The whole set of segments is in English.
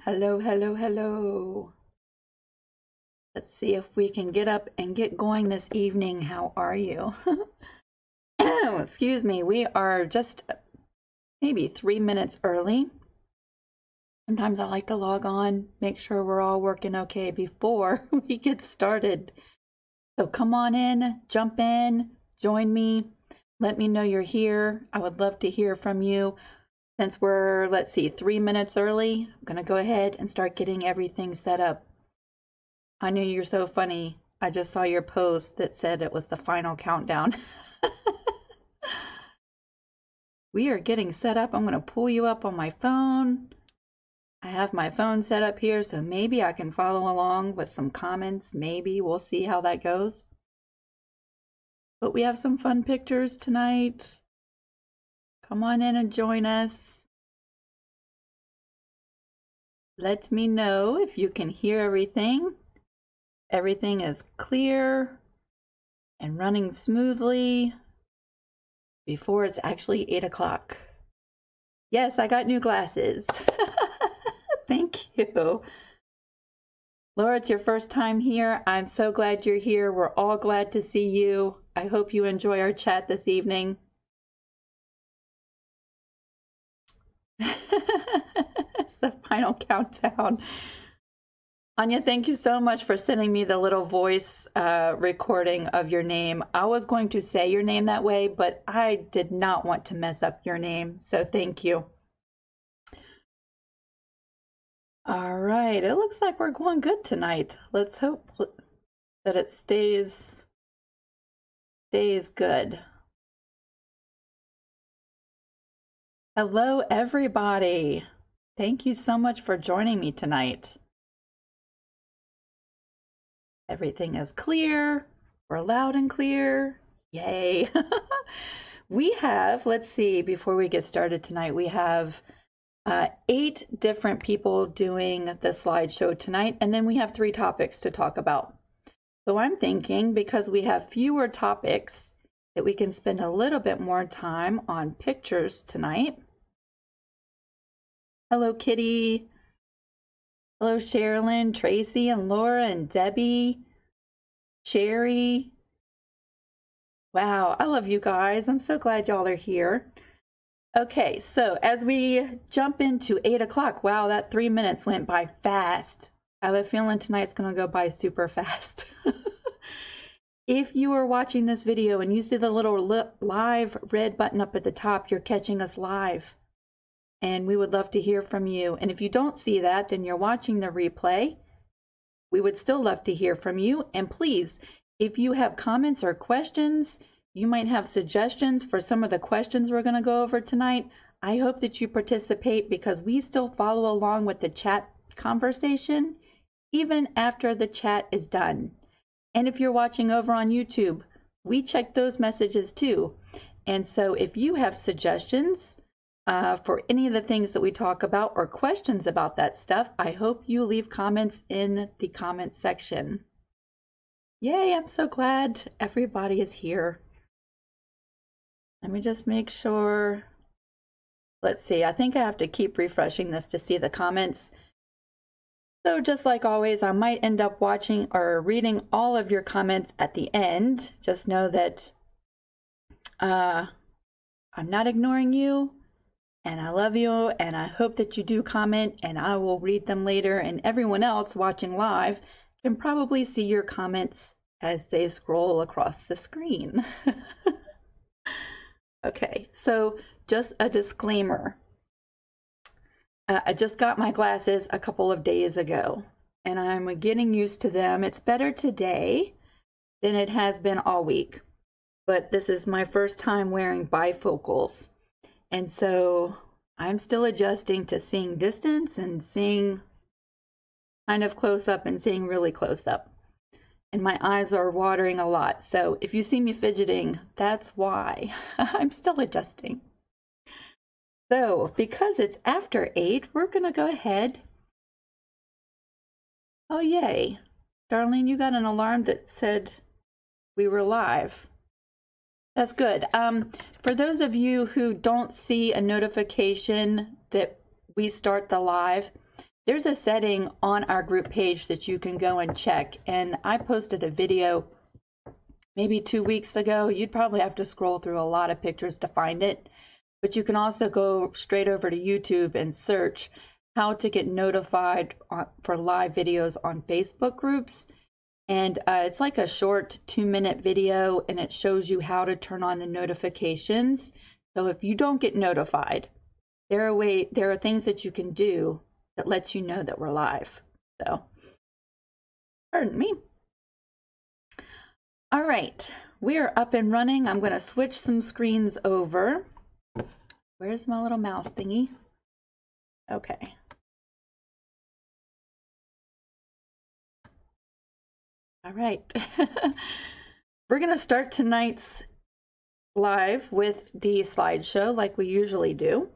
Hello, hello, hello. Let's see if we can get up and get going this evening. How are you? Excuse me, we are just maybe 3 minutes early. Sometimes I like to log on, make sure we're all working okay before we get started. So come on in, jump in, join me. Let me know you're here. I would love to hear from you. Since we're, let's see, 3 minutes early, I'm going to go ahead and start getting everything set up. I knew you're so funny. I just saw your post that said it was the final countdown. We are getting set up. I'm going to pull you up on my phone. I have my phone set up here, so maybe I can follow along with some comments. Maybe we'll see how that goes. But we have some fun pictures tonight. Come on in and join us. Let me know if you can hear everything. Everything is clear and running smoothly before it's actually 8 o'clock. Yes, I got new glasses. Thank you. Laura, it's your first time here. I'm so glad you're here. We're all glad to see you. I hope you enjoy our chat this evening. It's the final countdown. Anya, thank you so much for sending me the little voice recording of your name. I was going to say your name that way, but I did not want to mess up your name, so thank you. All right, it looks like we're going good tonight. Let's hope that it stays good. Hello, everybody. Thank you so much for joining me tonight. Everything is clear. We're loud and clear. Yay. We have, let's see, before we get started tonight, we have 8 different people doing the slideshow tonight, and then we have 3 topics to talk about. So I'm thinking, because we have fewer topics, that we can spend a little bit more time on pictures tonight. Hello, Kitty. Hello, Sherilyn, Tracy, and Laura, and Debbie, Sherry. Wow, I love you guys. I'm so glad y'all are here. Okay, so as we jump into 8 o'clock, wow, that 3 minutes went by fast. I have a feeling tonight's going to go by super fast. If you are watching this video and you see the little live red button up at the top, you're catching us live. And we would love to hear from you. And if you don't see that, then you're watching the replay. We would still love to hear from you. And please, if you have comments or questions, you might have suggestions for some of the questions we're going to go over tonight. I hope that you participate, because we still follow along with the chat conversation even after the chat is done. And if you're watching over on YouTube, we check those messages too. And so if you have suggestions for any of the things that we talk about or questions about that stuff, I hope you leave comments in the comment section. Yay, I'm so glad everybody is here. Let me just make sure. Let's see, I think I have to keep refreshing this to see the comments. So just like always, I might end up watching or reading all of your comments at the end. Just know that I'm not ignoring you, and I love you, and I hope that you do comment, and I will read them later. And everyone else watching live can probably see your comments as they scroll across the screen. Okay, so just a disclaimer. I just got my glasses a couple of days ago, and I'm getting used to them. It's better today than it has been all week, but this is my first time wearing bifocals, and so I'm still adjusting to seeing distance and seeing kind of close up and seeing really close up. And my eyes are watering a lot, so if you see me fidgeting, that's why. I'm still adjusting. So, because it's after 8, we're going to go ahead. Oh, yay. Darlene, you got an alarm that said we were live. That's good. For those of you who don't see a notification that we start the live, there's a setting on our group page that you can go and check. And I posted a video maybe 2 weeks ago. You'd probably have to scroll through a lot of pictures to find it. But you can also go straight over to YouTube and search how to get notified for live videos on Facebook groups. And it's like a short 2-minute video, and it shows you how to turn on the notifications. So if you don't get notified, there are things that you can do that lets you know that we're live. So, pardon me. All right, we are up and running. I'm going to switch some screens over. Where's my little mouse thingy? Okay. All right. We're going to start tonight's live with the slideshow like we usually do.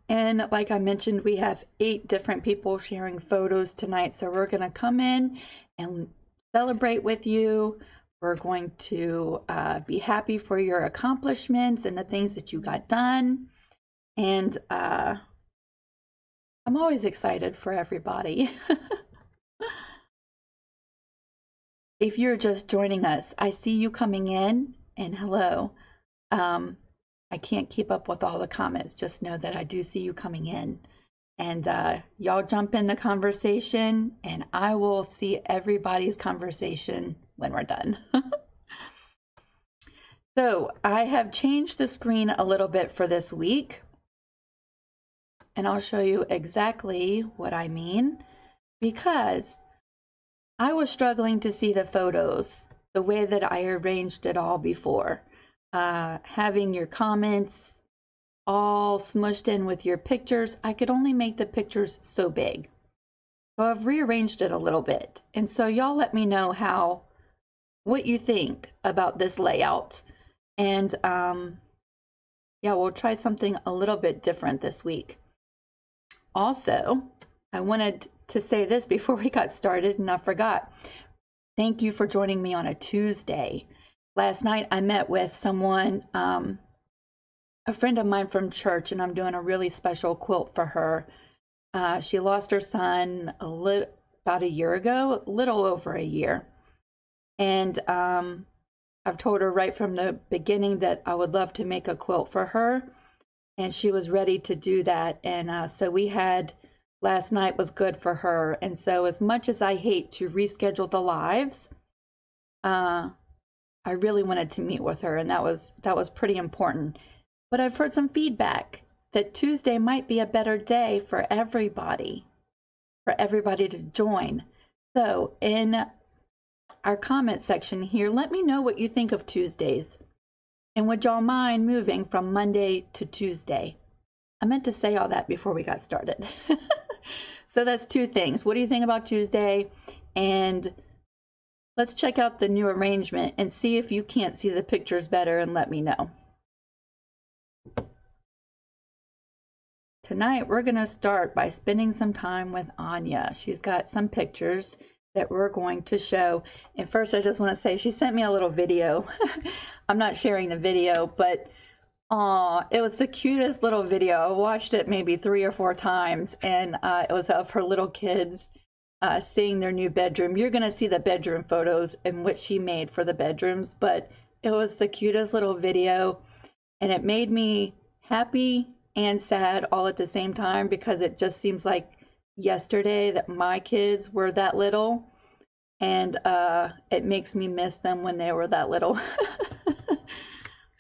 And like I mentioned, we have 8 different people sharing photos tonight. So we're going to come in and celebrate with you. We're going to be happy for your accomplishments and the things that you got done. And I'm always excited for everybody. If you're just joining us, I see you coming in, and hello. I can't keep up with all the comments. Just know that I do see you coming in. And y'all jump in the conversation, and I will see everybody's conversation when we're done. So I have changed the screen a little bit for this week, and I'll show you exactly what I mean, because I was struggling to see the photos the way that I arranged it all before. Having your comments all smushed in with your pictures, I could only make the pictures so big. So I've rearranged it a little bit. And so y'all let me know what you think about this layout. And yeah, we'll try something a little bit different this week. Also, I wanted to say this before we got started, and I forgot. Thank you for joining me on a Tuesday. Last night I met with someone, a friend of mine from church, and I'm doing a really special quilt for her. She lost her son about a year ago, a little over a year. And I've told her right from the beginning that I would love to make a quilt for her, and she was ready to do that. And so we had, last night was good for her. And so as much as I hate to reschedule the lives, I really wanted to meet with her, and that was pretty important. But I've heard some feedback that Tuesday might be a better day for everybody to join. So in our comment section here, let me know what you think of Tuesdays. And would y'all mind moving from Monday to Tuesday? I meant to say all that before we got started. So that's 2 things. What do you think about Tuesday? And let's check out the new arrangement and see if you can't see the pictures better, and let me know. Tonight we're going to start by spending some time with Anya. She's got some pictures that we're going to show. And first I just want to say she sent me a little video. I'm not sharing the video, but it was the cutest little video. I watched it maybe 3 or 4 times, and it was of her little kids seeing their new bedroom. You're going to see the bedroom photos and what she made for the bedrooms, but it was the cutest little video, and it made me happy and sad all at the same time, because it just seems like yesterday that my kids were that little, and it makes me miss them when they were that little.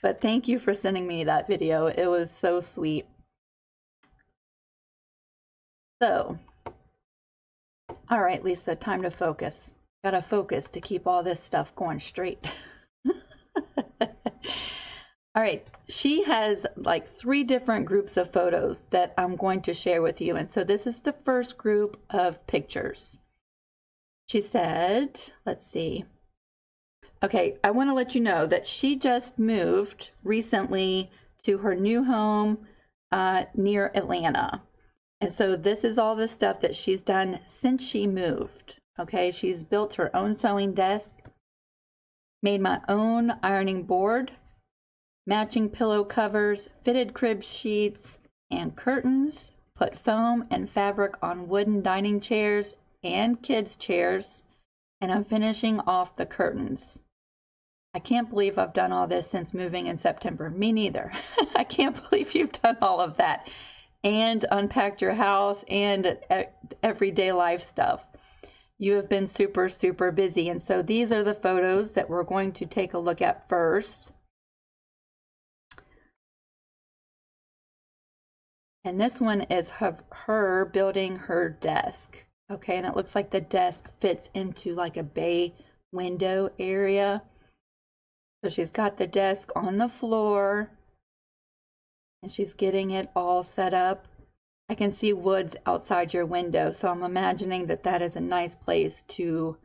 But thank you for sending me that video. It was so sweet. So, all right, Lisa, time to focus. Gotta focus to keep all this stuff going straight. All right, she has like 3 different groups of photos that I'm going to share with you. And so this is the first group of pictures. She said, let's see. Okay, I want to let you know that she just moved recently to her new home near Atlanta. And so this is all the stuff that she's done since she moved. Okay, she's built her own sewing desk, made my own ironing board, matching pillow covers, fitted crib sheets and curtains, put foam and fabric on wooden dining chairs and kids' chairs, and I'm finishing off the curtains. I can't believe I've done all this since moving in September. Me neither. I can't believe you've done all of that and unpacked your house and everyday life stuff. You have been super, super busy. And so these are the photos that we're going to take a look at first. And this one is her building her desk. Okay, and it looks like the desk fits into like a bay window area. So she's got the desk on the floor and she's getting it all set up. I can see woods outside your window, so I'm imagining that that is a nice place to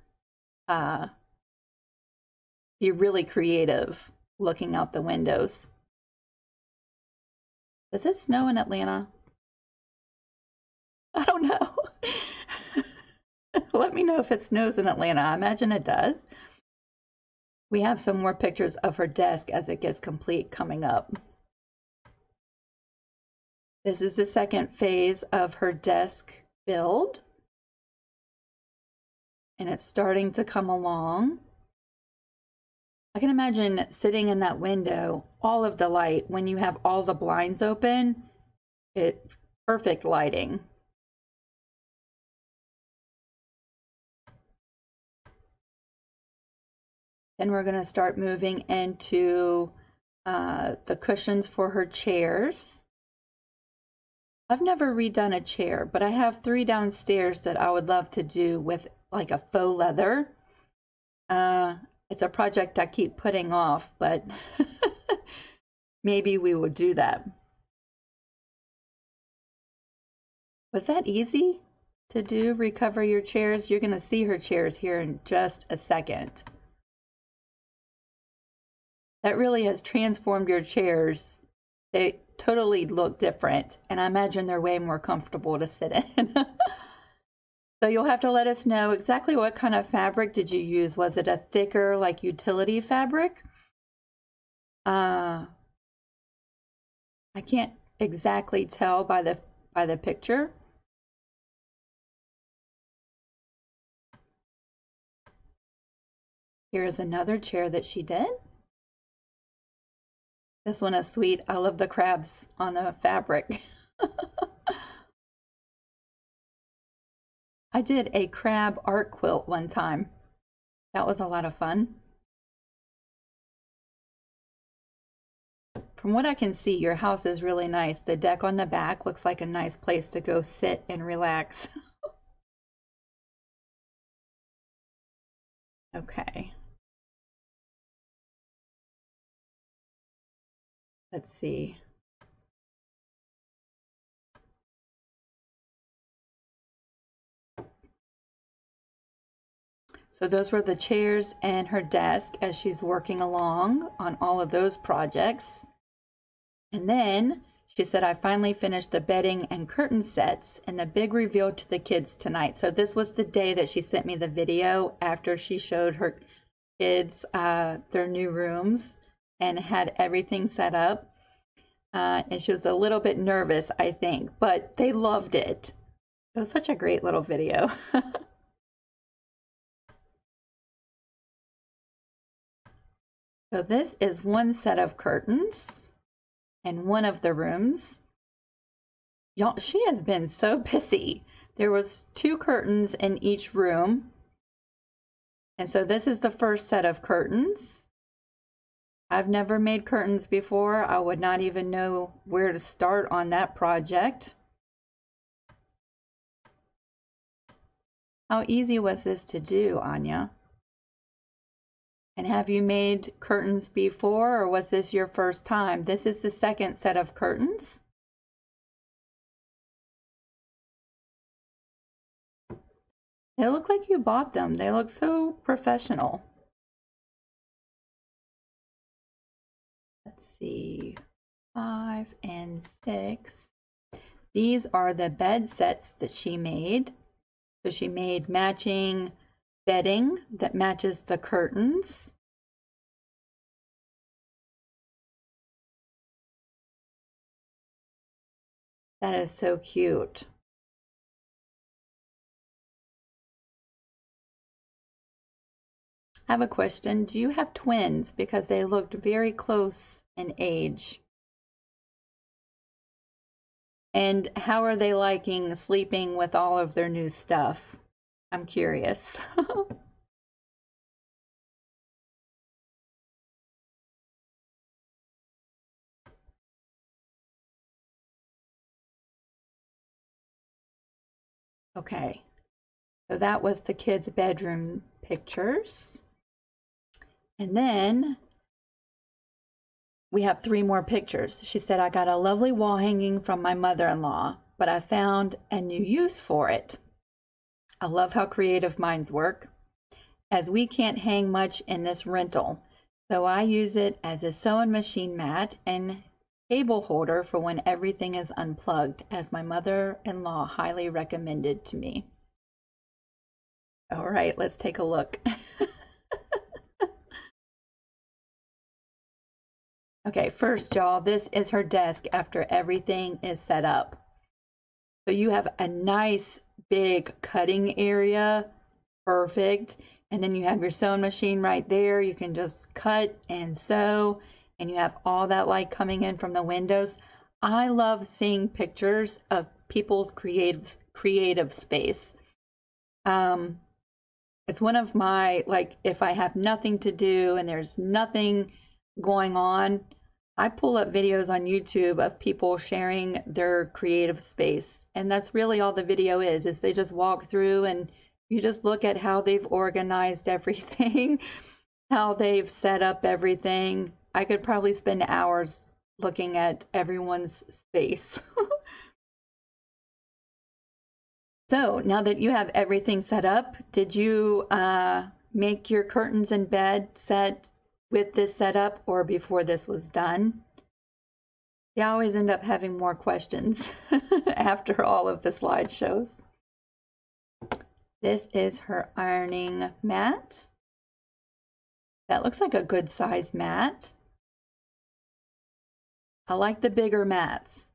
be really creative looking out the windows. Does it snow in Atlanta? I don't know. Let me know if it snows in Atlanta. I imagine it does. We have some more pictures of her desk as it gets complete coming up. This is the second phase of her desk build. And it's starting to come along. I can imagine sitting in that window, all of the light, when you have all the blinds open, perfect lighting. Then we're going to start moving into the cushions for her chairs. I've never redone a chair, but I have 3 downstairs that I would love to do with like a faux leather. It's a project I keep putting off, but maybe we will do that. Was that easy to do, recover your chairs? You're going to see her chairs here in just a second. That really has transformed your chairs. They totally look different, and I imagine they're way more comfortable to sit in. So you'll have to let us know exactly what kind of fabric did you use. Was it a thicker, like utility fabric? I can't exactly tell by the picture. Here's another chair that she did. This one is sweet. I love the crabs on the fabric. I did a crab art quilt one time. That was a lot of fun. From what I can see, your house is really nice. The deck on the back looks like a nice place to go sit and relax. Okay. Let's see. So those were the chairs and her desk as she's working along on all of those projects. And then she said, I finally finished the bedding and curtain sets and the big reveal to the kids tonight. So this was the day that she sent me the video after she showed her kids their new rooms and had everything set up. And she was a little bit nervous, I think, but they loved it. It was such a great little video. So this is one set of curtains in one of the rooms. Y'all, she has been so busy. There was 2 curtains in each room. And so this is the first set of curtains. I've never made curtains before. I would not even know where to start on that project. How easy was this to do, Anya? And have you made curtains before, or was this your first time? This is the second set of curtains. They look like you bought them. They look so professional. Let's see, 5 and 6. These are the bed sets that she made. So she made matching bedding that matches the curtains. That is so cute. I have a question. Do you have twins? Because they looked very close in age. And how are they liking sleeping with all of their new stuff? I'm curious. Okay, so that was the kids' bedroom pictures. And then we have 3 more pictures. She said, I got a lovely wall hanging from my mother-in-law, but I found a new use for it. I love how creative minds work, as we can't hang much in this rental. So I use it as a sewing machine mat and cable holder for when everything is unplugged, as my mother-in-law highly recommended to me. All right, let's take a look. Okay, first, y'all, this is her desk after everything is set up. So you have a nice big cutting area, perfect. And then you have your sewing machine right there. You can just cut and sew, and you have all that light coming in from the windows. I love seeing pictures of people's creative space. It's one of my, like, if I have nothing to do and there's nothing going on, I pull up videos on YouTube of people sharing their creative space. And that's really all the video is they just walk through and you just look at how they've organized everything, how they've set up everything. I could probably spend hours looking at everyone's space. So now that you have everything set up, did you make your curtains and bed set with this setup or before this was done? You always end up having more questions after all of the slideshows. This is her ironing mat. That looks like a good size mat. I like the bigger mats.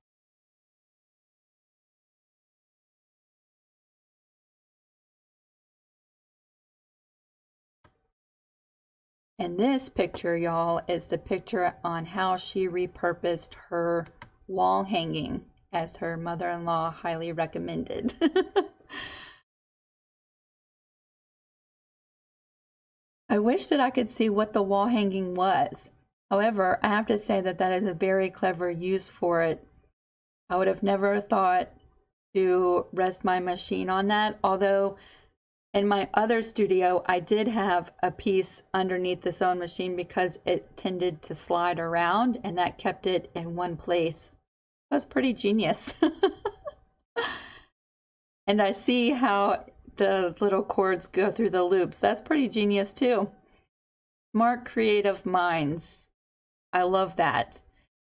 And this picture, y'all, is the picture on how she repurposed her wall hanging, as her mother-in-law highly recommended. I wish that I could see what the wall hanging was. However, I have to say that that is a very clever use for it. I would have never thought to rest my machine on that, although in my other studio, I did have a piece underneath the sewing machine because it tended to slide around, and that kept it in one place. That's pretty genius. And I see how the little cords go through the loops. That's pretty genius too. Smart, creative minds. I love that.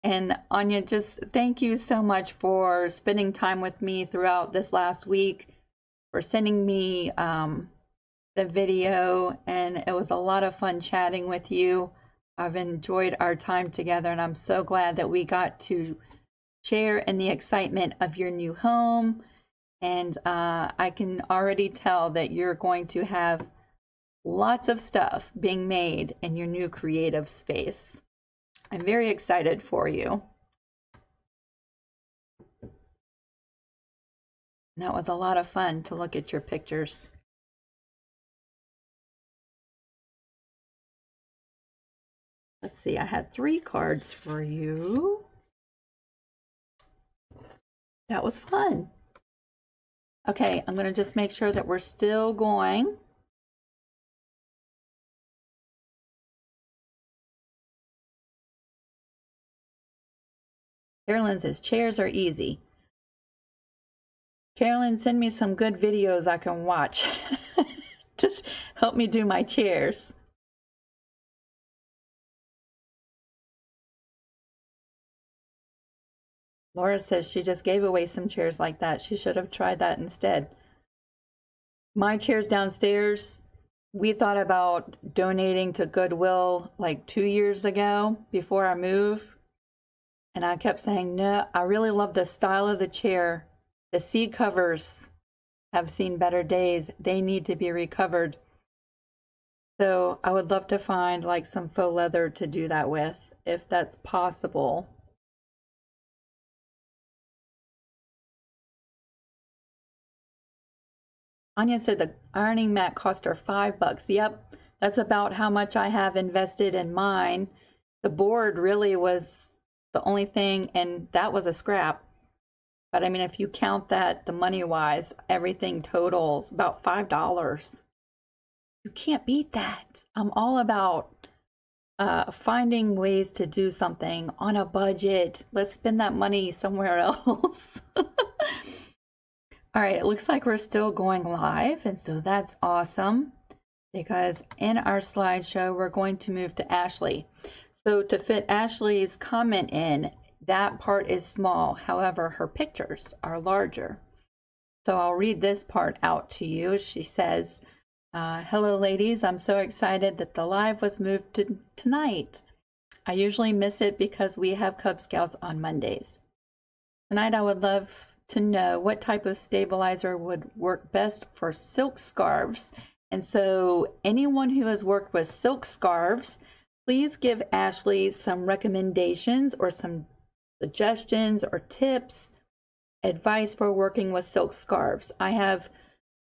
And Anya, just thank you so much for spending time with me throughout this last week, for sending me the video, and it was a lot of fun chatting with you. I've enjoyed our time together, and I'm so glad that we got to share in the excitement of your new home. And I can already tell that you're going to have lots of stuff being made in your new creative space. I'm very excited for you. That was a lot of fun to look at your pictures. Let's see, I had 3 cards for you. That was fun. Okay, I'm going to just make sure that we're still going. Carolyn says, chairs are easy. Carolyn, send me some good videos I can watch. Just help me do my chairs. Laura says she just gave away some chairs like that. She should have tried that instead. My chairs downstairs, we thought about donating to Goodwill like 2 years ago before our move. And I kept saying, no, I really love the style of the chair. The seat covers have seen better days. They need to be recovered. So I would love to find like some faux leather to do that with, if that's possible. Anya said the ironing mat cost her $5. Yep, that's about how much I have invested in mine. The board really was the only thing, and that was a scrap. But I mean, if you count that the money wise, everything totals about $5. You can't beat that. I'm all about finding ways to do something on a budget. Let's spend that money somewhere else. All right, it looks like we're still going live, and so that's awesome because in our slideshow, we're going to move to Ashley. So to fit Ashley's comment in, that part is small. However, her pictures are larger. So I'll read this part out to you. She says, hello, ladies. I'm so excited that the live was moved to tonight. I usually miss it because we have Cub Scouts on Mondays. Tonight, I would love to know what type of stabilizer would work best for silk scarves. And so anyone who has worked with silk scarves, please give Ashley some recommendations or some suggestions or tips, advice for working with silk scarves. I have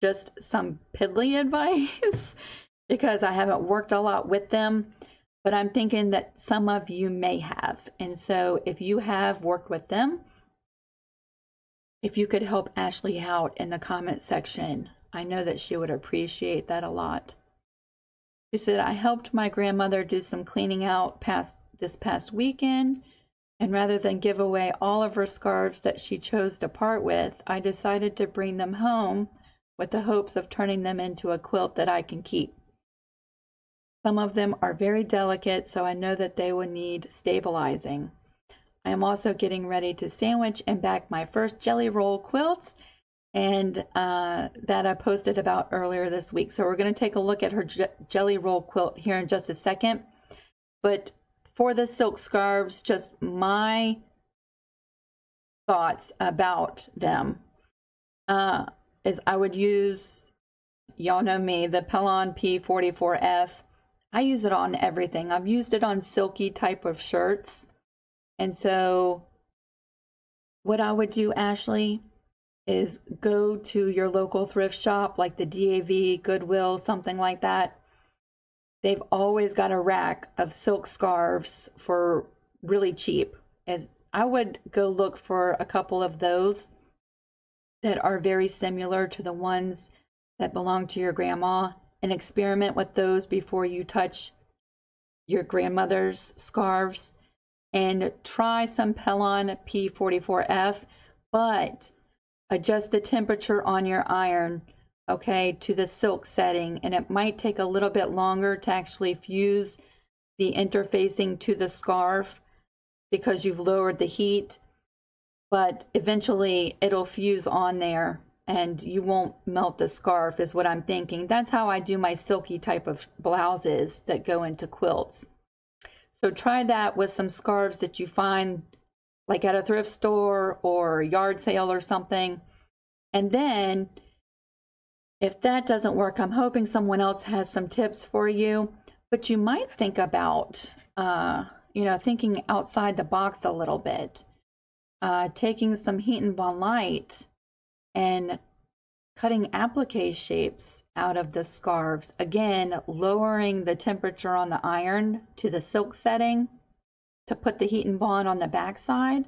just some piddly advice because I haven't worked a lot with them, but I'm thinking that some of you may have. And so if you have worked with them, if you could help Ashley out in the comment section, I know that she would appreciate that a lot. She said, I helped my grandmother do some cleaning out this past weekend, and rather than give away all of her scarves that she chose to part with, I decided to bring them home with the hopes of turning them into a quilt that I can keep. Some of them are very delicate, so I know that they will need stabilizing. I am also getting ready to sandwich and back my first jelly roll quilt, and that I posted about earlier this week. So we're going to take a look at her jelly roll quilt here in just a second. But for the silk scarves, just my thoughts about them is I would use, y'all know me, the Pelon P44F. I use it on everything. I've used it on silky type of shirts. And so what I would do, Ashley, is go to your local thrift shop like the DAV, Goodwill, something like that. They've always got a rack of silk scarves for really cheap. As I would go look for a couple of those that are very similar to the ones that belong to your grandma and experiment with those before you touch your grandmother's scarves. And try some Pelon P44F, but adjust the temperature on your iron, okay, to the silk setting. And it might take a little bit longer to actually fuse the interfacing to the scarf because you've lowered the heat, but eventually it'll fuse on there and you won't melt the scarf is what I'm thinking. That's how I do my silky type of blouses that go into quilts. So try that with some scarves that you find like at a thrift store or yard sale or something. And then if that doesn't work, I'm hoping someone else has some tips for you. But you might think about, thinking outside the box a little bit. Taking some Heat and Bond Light and cutting applique shapes out of the scarves. Again, lowering the temperature on the iron to the silk setting to put the heat and bond on the backside.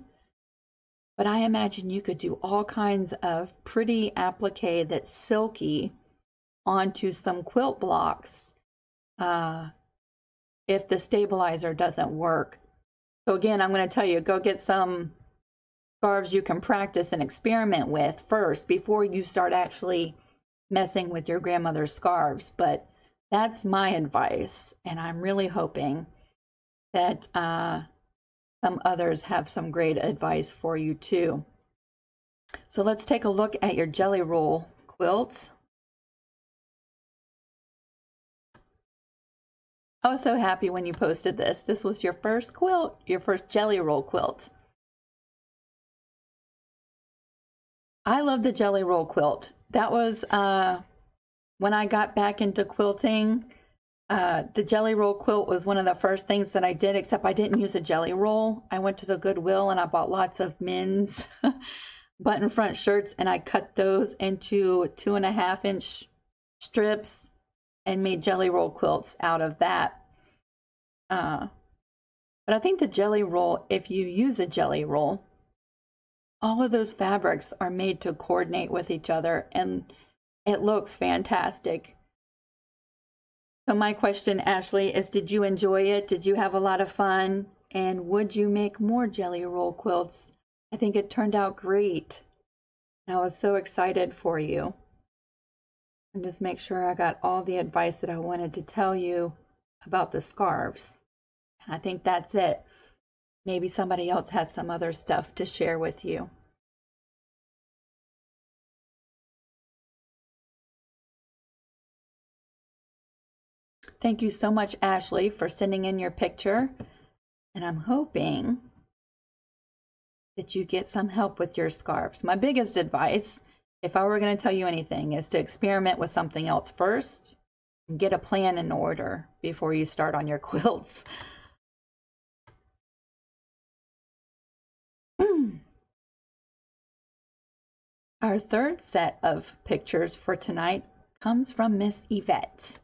But I imagine you could do all kinds of pretty applique that's silky onto some quilt blocks if the stabilizer doesn't work. So again, I'm going to tell you, go get some scarves you can practice and experiment with first before you start actually messing with your grandmother's scarves. But that's my advice, and I'm really hoping that some others have some great advice for you too. So let's take a look at your jelly roll quilt. I was so happy when you posted this. This was your first quilt, your first jelly roll quilt. I love the Jelly Roll quilt. That was when I got back into quilting. The Jelly Roll quilt was one of the first things that I did, except I didn't use a Jelly Roll. I went to the Goodwill and I bought lots of men's button front shirts, and I cut those into 2.5-inch strips and made Jelly Roll quilts out of that. But I think the Jelly Roll, if you use a Jelly Roll, all of those fabrics are made to coordinate with each other, and it looks fantastic. So my question, Ashley, is did you enjoy it? Did you have a lot of fun? And would you make more Jelly Roll quilts? I think it turned out great. I was so excited for you. And just make sure I got all the advice that I wanted to tell you about the scarves. I think that's it. Maybe somebody else has some other stuff to share with you. Thank you so much, Ashley, for sending in your picture. And I'm hoping that you get some help with your scarves. My biggest advice, if I were going to tell you anything, is to experiment with something else first and get a plan in order before you start on your quilts. Our third set of pictures for tonight comes from Miss Yvette.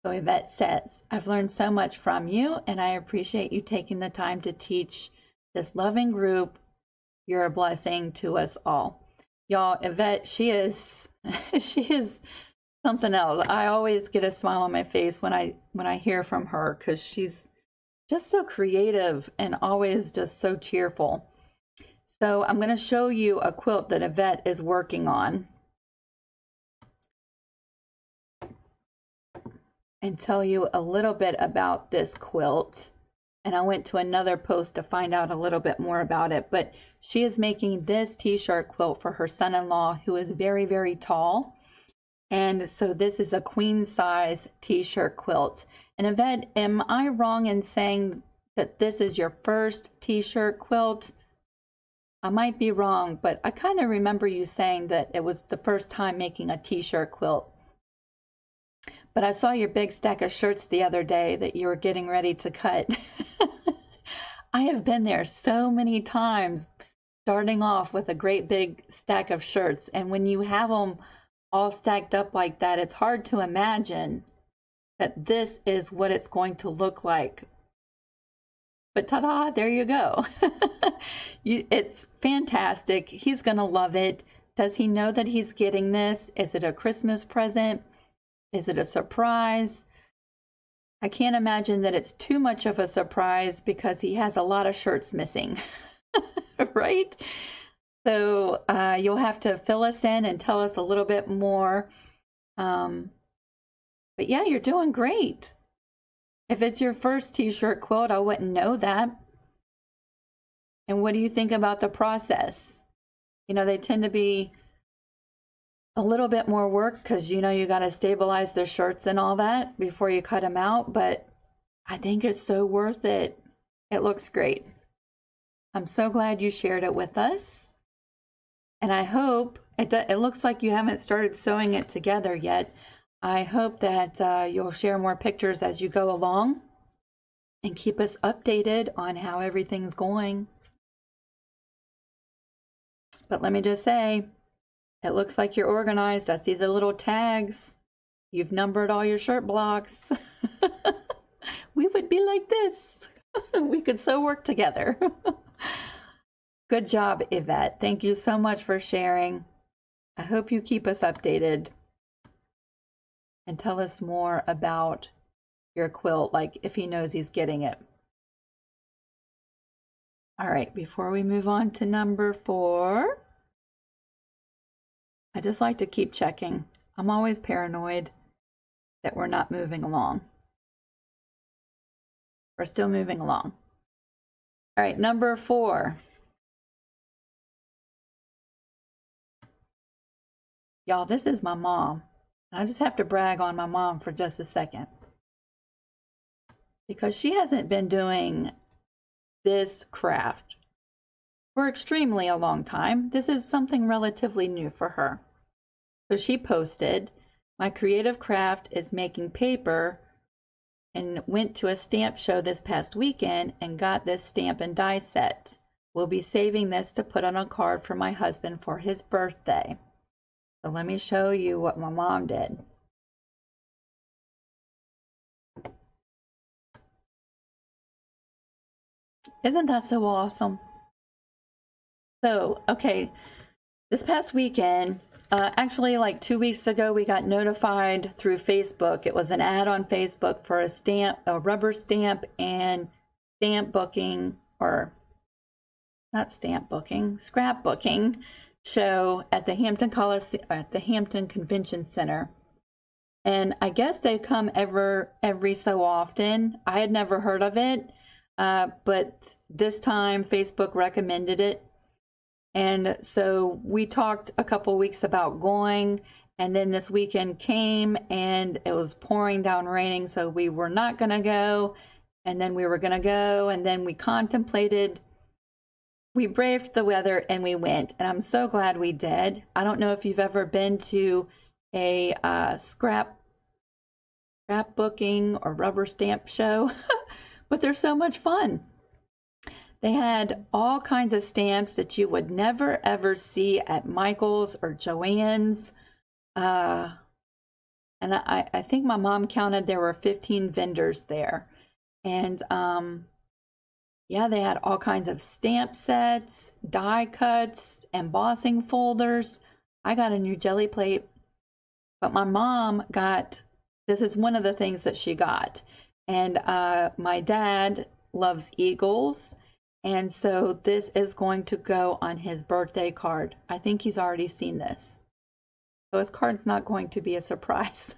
So Yvette says, I've learned so much from you, and I appreciate you taking the time to teach this loving group. You're a blessing to us all. Y'all, Yvette, she is something else. I always get a smile on my face when I hear from her, because she's just so creative and always just so cheerful. So I'm going to show you a quilt that Yvette is working on and tell you a little bit about this quilt. And I went to another post to find out a little bit more about it, but she is making this t-shirt quilt for her son-in-law, who is very, very tall. And so this is a queen size t-shirt quilt. And Yvette, am I wrong in saying that this is your first t-shirt quilt? I might be wrong, but I kind of remember you saying that it was the first time making a t-shirt quilt. But I saw your big stack of shirts the other day that you were getting ready to cut. I have been there so many times, starting off with a great big stack of shirts. And when you have them all stacked up like that, it's hard to imagine that this is what it's going to look like. But ta-da, there you go. It's fantastic. He's going to love it. Does he know that he's getting this? Is it a Christmas present? Is it a surprise? I can't imagine that it's too much of a surprise because he has a lot of shirts missing, right? So you'll have to fill us in and tell us a little bit more. But yeah, you're doing great. If it's your first t-shirt quilt, I wouldn't know that. And what do you think about the process? You know, they tend to be a little bit more work because, you know, you got to stabilize the shirts and all that before you cut them out. But I think it's so worth it. It looks great. I'm so glad you shared it with us. And I hope, it looks like you haven't started sewing it together yet. I hope that you'll share more pictures as you go along and keep us updated on how everything's going. But let me just say, it looks like you're organized. I see the little tags. You've numbered all your shirt blocks. We would be like this. We could so work together. Good job, Yvette. Thank you so much for sharing. I hope you keep us updated and tell us more about your quilt, like if he knows he's getting it. All right, before we move on to number 4, I just like to keep checking. I'm always paranoid that we're not moving along. We're still moving along. All right, number 4. Y'all, this is my mom. I just have to brag on my mom for just a second. because she hasn't been doing this craft for extremely a long time. This is something relatively new for her. So she posted, "My creative craft is making paper, and went to a stamp show this past weekend and got this stamp and die set. We'll be saving this to put on a card for my husband for his birthday." So let me show you what my mom did. Isn't that so awesome? So, okay, this past weekend, actually like 2 weeks ago, we got notified through Facebook. It was an ad on Facebook for a rubber stamp and stamp booking, or not stamp booking, scrap booking show at the Hampton Convention Center. And I guess they come every so often. I had never heard of it, but this time Facebook recommended it. And so we talked a couple weeks about going, and then this weekend came and it was pouring down raining, so we were not going to go, and then we were going to go, and then we contemplated. We braved the weather and we went, and I'm so glad we did. I don't know if you've ever been to a scrapbooking or rubber stamp show, but they're so much fun. They had all kinds of stamps that you would never ever see at Michael's or Joann's. And I think my mom counted there were 15 vendors there. And yeah, they had all kinds of stamp sets, die cuts, embossing folders. I got a new jelly plate, but my mom got, this is one of the things that she got. And my dad loves eagles. And so this is going to go on his birthday card. I think he's already seen this. So his card's not going to be a surprise.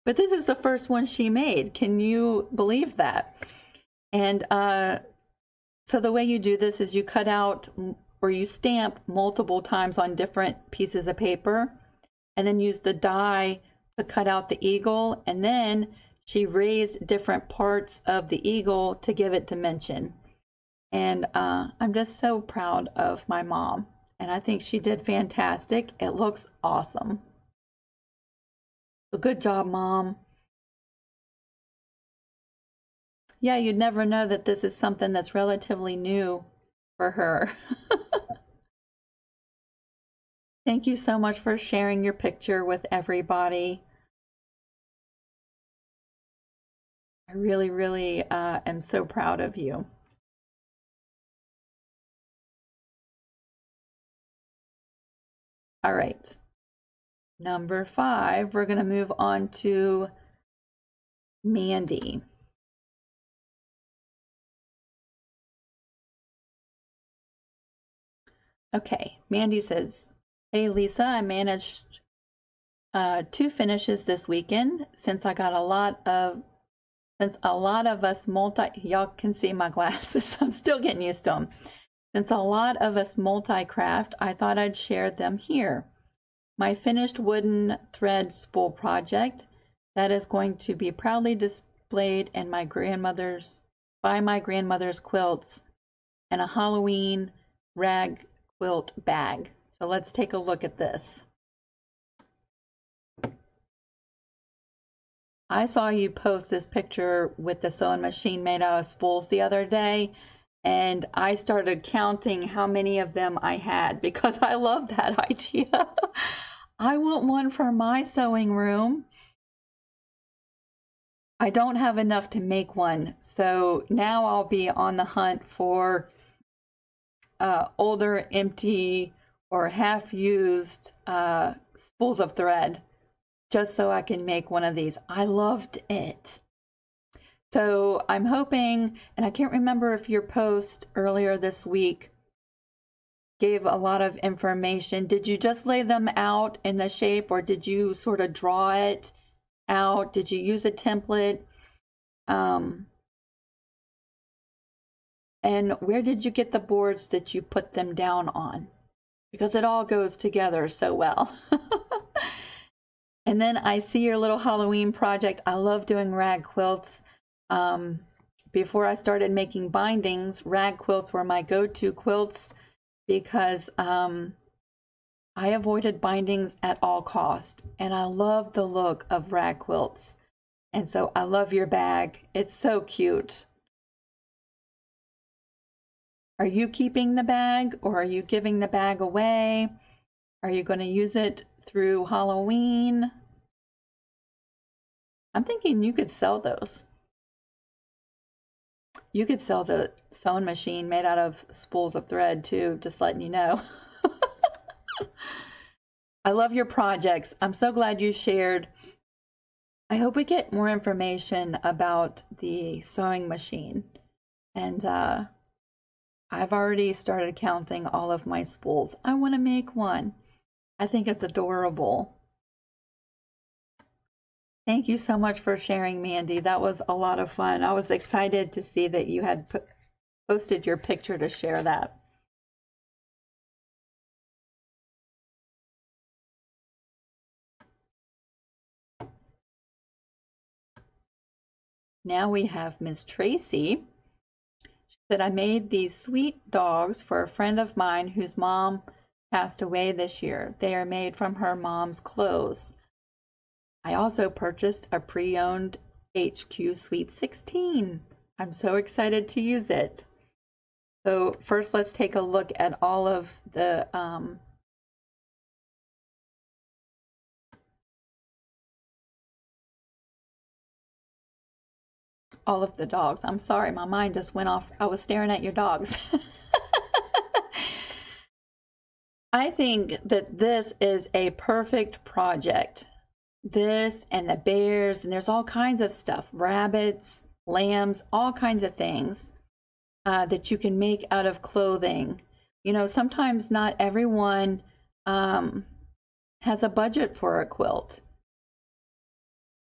But this is the first one she made. Can you believe that? And so the way you do this is you cut out, or you stamp multiple times on different pieces of paper, and then use the die to cut out the eagle. And then she raised different parts of the eagle to give it dimension. And I'm just so proud of my mom. And I think she did fantastic. It looks awesome. So good job, Mom. Yeah, you'd never know that this is something that's relatively new for her. Thank you so much for sharing your picture with everybody. I really, really am so proud of you. All right, number 5, we're going to move on to Mandy. Okay, Mandy says, "Hey Lisa, I managed 2 finishes this weekend since a lot of us y'all can see my glasses. I'm still getting used to them. Since a lot of us multi-craft, I thought I'd share them here. My finished wooden thread spool project that is going to be proudly displayed in my grandmother's quilts, and a Halloween rag quilt bag." So let's take a look at this. I saw you post this picture with the sewing machine made out of spools the other day, and I started counting how many of them I had because I love that idea. I want one for my sewing room. I don't have enough to make one, so now I'll be on the hunt for older, empty, or half-used spools of thread, just so I can make one of these. I loved it. So I'm hoping, and I can't remember if your post earlier this week gave a lot of information. Did you just lay them out in the shape, or did you sort of draw it out? Did you use a template? And where did you get the boards that you put them down on? Because it all goes together so well. And then I see your little Halloween project. I love doing rag quilts. Before I started making bindings, rag quilts were my go-to quilts because I avoided bindings at all cost, and I love the look of rag quilts. And so I love your bag. It's so cute. Are you keeping the bag, or are you giving the bag away? Are you going to use it through Halloween? I'm thinking you could sell those. You could sell the sewing machine made out of spools of thread too, just letting you know. I love your projects. I'm so glad you shared. I hope we get more information about the sewing machine. And I've already started counting all of my spools. I want to make one. I think it's adorable. Thank you so much for sharing, Mandy. That was a lot of fun. I was excited to see that you had posted your picture to share that. Now we have Miss Tracy. She said, I made these sweet dogs for a friend of mine whose mom passed away this year. They are made from her mom's clothes. I also purchased a pre-owned HQ Sweet 16. I'm so excited to use it. So first let's take a look at all of the dogs. I'm sorry, my mind just went off. I was staring at your dogs. I think that this is a perfect project. This and the bears, and there's all kinds of stuff, rabbits, lambs, all kinds of things that you can make out of clothing. You know, sometimes not everyone has a budget for a quilt.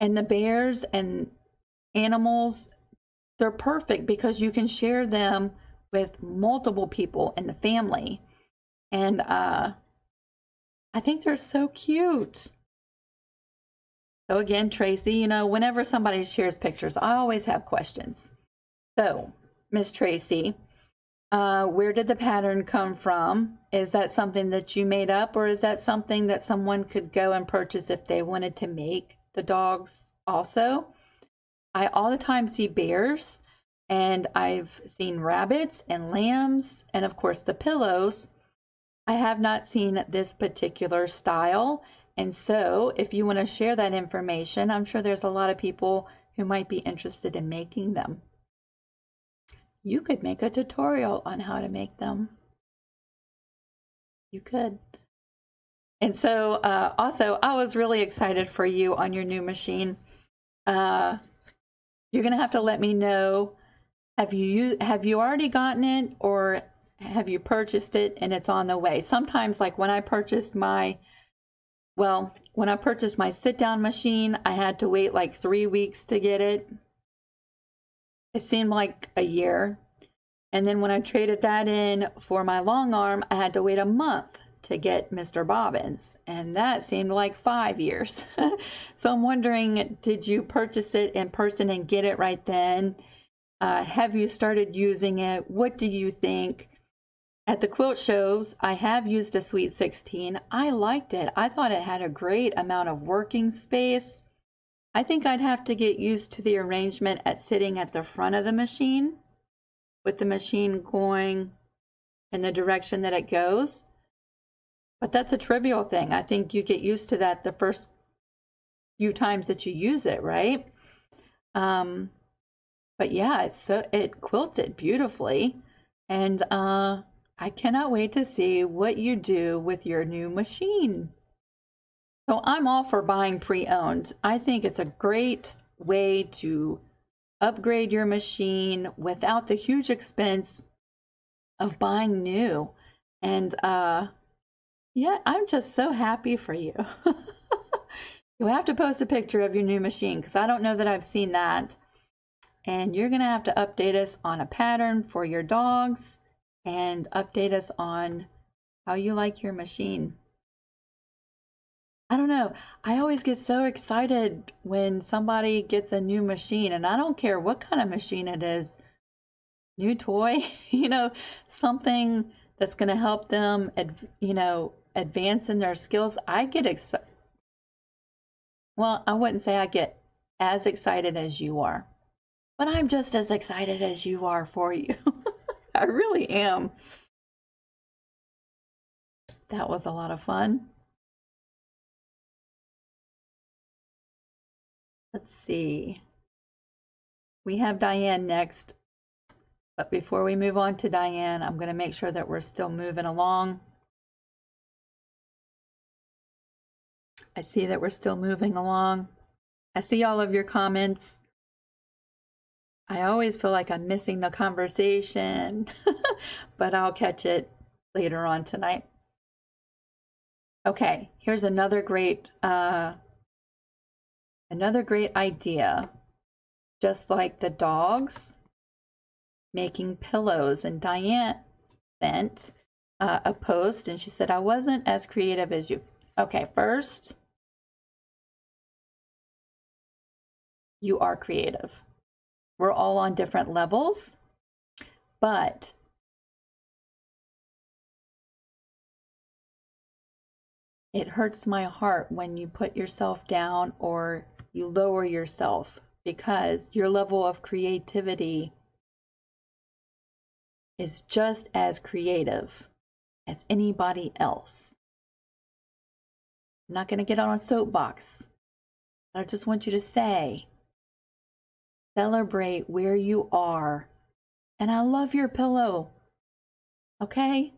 And the bears and animals, they're perfect because you can share them with multiple people in the family. And I think they're so cute. So again, Tracy, you know, whenever somebody shares pictures, I always have questions. So, Miss Tracy, where did the pattern come from? Is that something that you made up, or is that something that someone could go and purchase if they wanted to make the dogs also? I all the time see bears, and I've seen rabbits and lambs, and of course the pillows. I have not seen this particular style, and so if you want to share that information, I'm sure there's a lot of people who might be interested in making them. You could make a tutorial on how to make them. You could. And so also, I was really excited for you on your new machine. You're going to have to let me know, have you already gotten it, or have you purchased it and it's on the way? Sometimes, like when I purchased my sit-down machine, I had to wait like 3 weeks to get it. It seemed like a year. And then when I traded that in for my long arm, I had to wait a month to get Mr. Bobbins, and that seemed like 5 years. So I'm wondering, did you purchase it in person and get it right then? Have you started using it? What do you think? At the quilt shows, I have used a Sweet 16. I liked it. I thought it had a great amount of working space. I think I'd have to get used to the arrangement at sitting at the front of the machine, with the machine going in the direction that it goes. But that's a trivial thing. I think you get used to that the first few times that you use it, right? But yeah, it quilted beautifully, and I cannot wait to see what you do with your new machine. So I'm all for buying pre-owned. I think it's a great way to upgrade your machine without the huge expense of buying new. And yeah, I'm just so happy for you. You'll have to post a picture of your new machine, because I don't know that I've seen that. And you're going to have to update us on a pattern for your dogs and update us on how you like your machine. I don't know. I always get so excited when somebody gets a new machine, and I don't care what kind of machine it is, new toy, something that's going to help them, advance in their skills. I get excited. Well, I wouldn't say I get as excited as you are, but I'm just as excited as you are for you. I really am. That was a lot of fun. Let's see. We have Diane next, but before we move on to Diane, I'm going to make sure that we're still moving along. I see that we're still moving along. I see all of your comments. I always feel like I'm missing the conversation, but I'll catch it later on tonight. Okay, here's another great idea. Just like the dogs making pillows, and Diane sent a post and she said, I wasn't as creative as you. Okay, first, you are creative. We're all on different levels, but it hurts my heart when you put yourself down or you lower yourself, because your level of creativity is just as creative as anybody else. I'm not going to get on a soapbox. I just want you to say, celebrate where you are. And I love your pillow. Okay?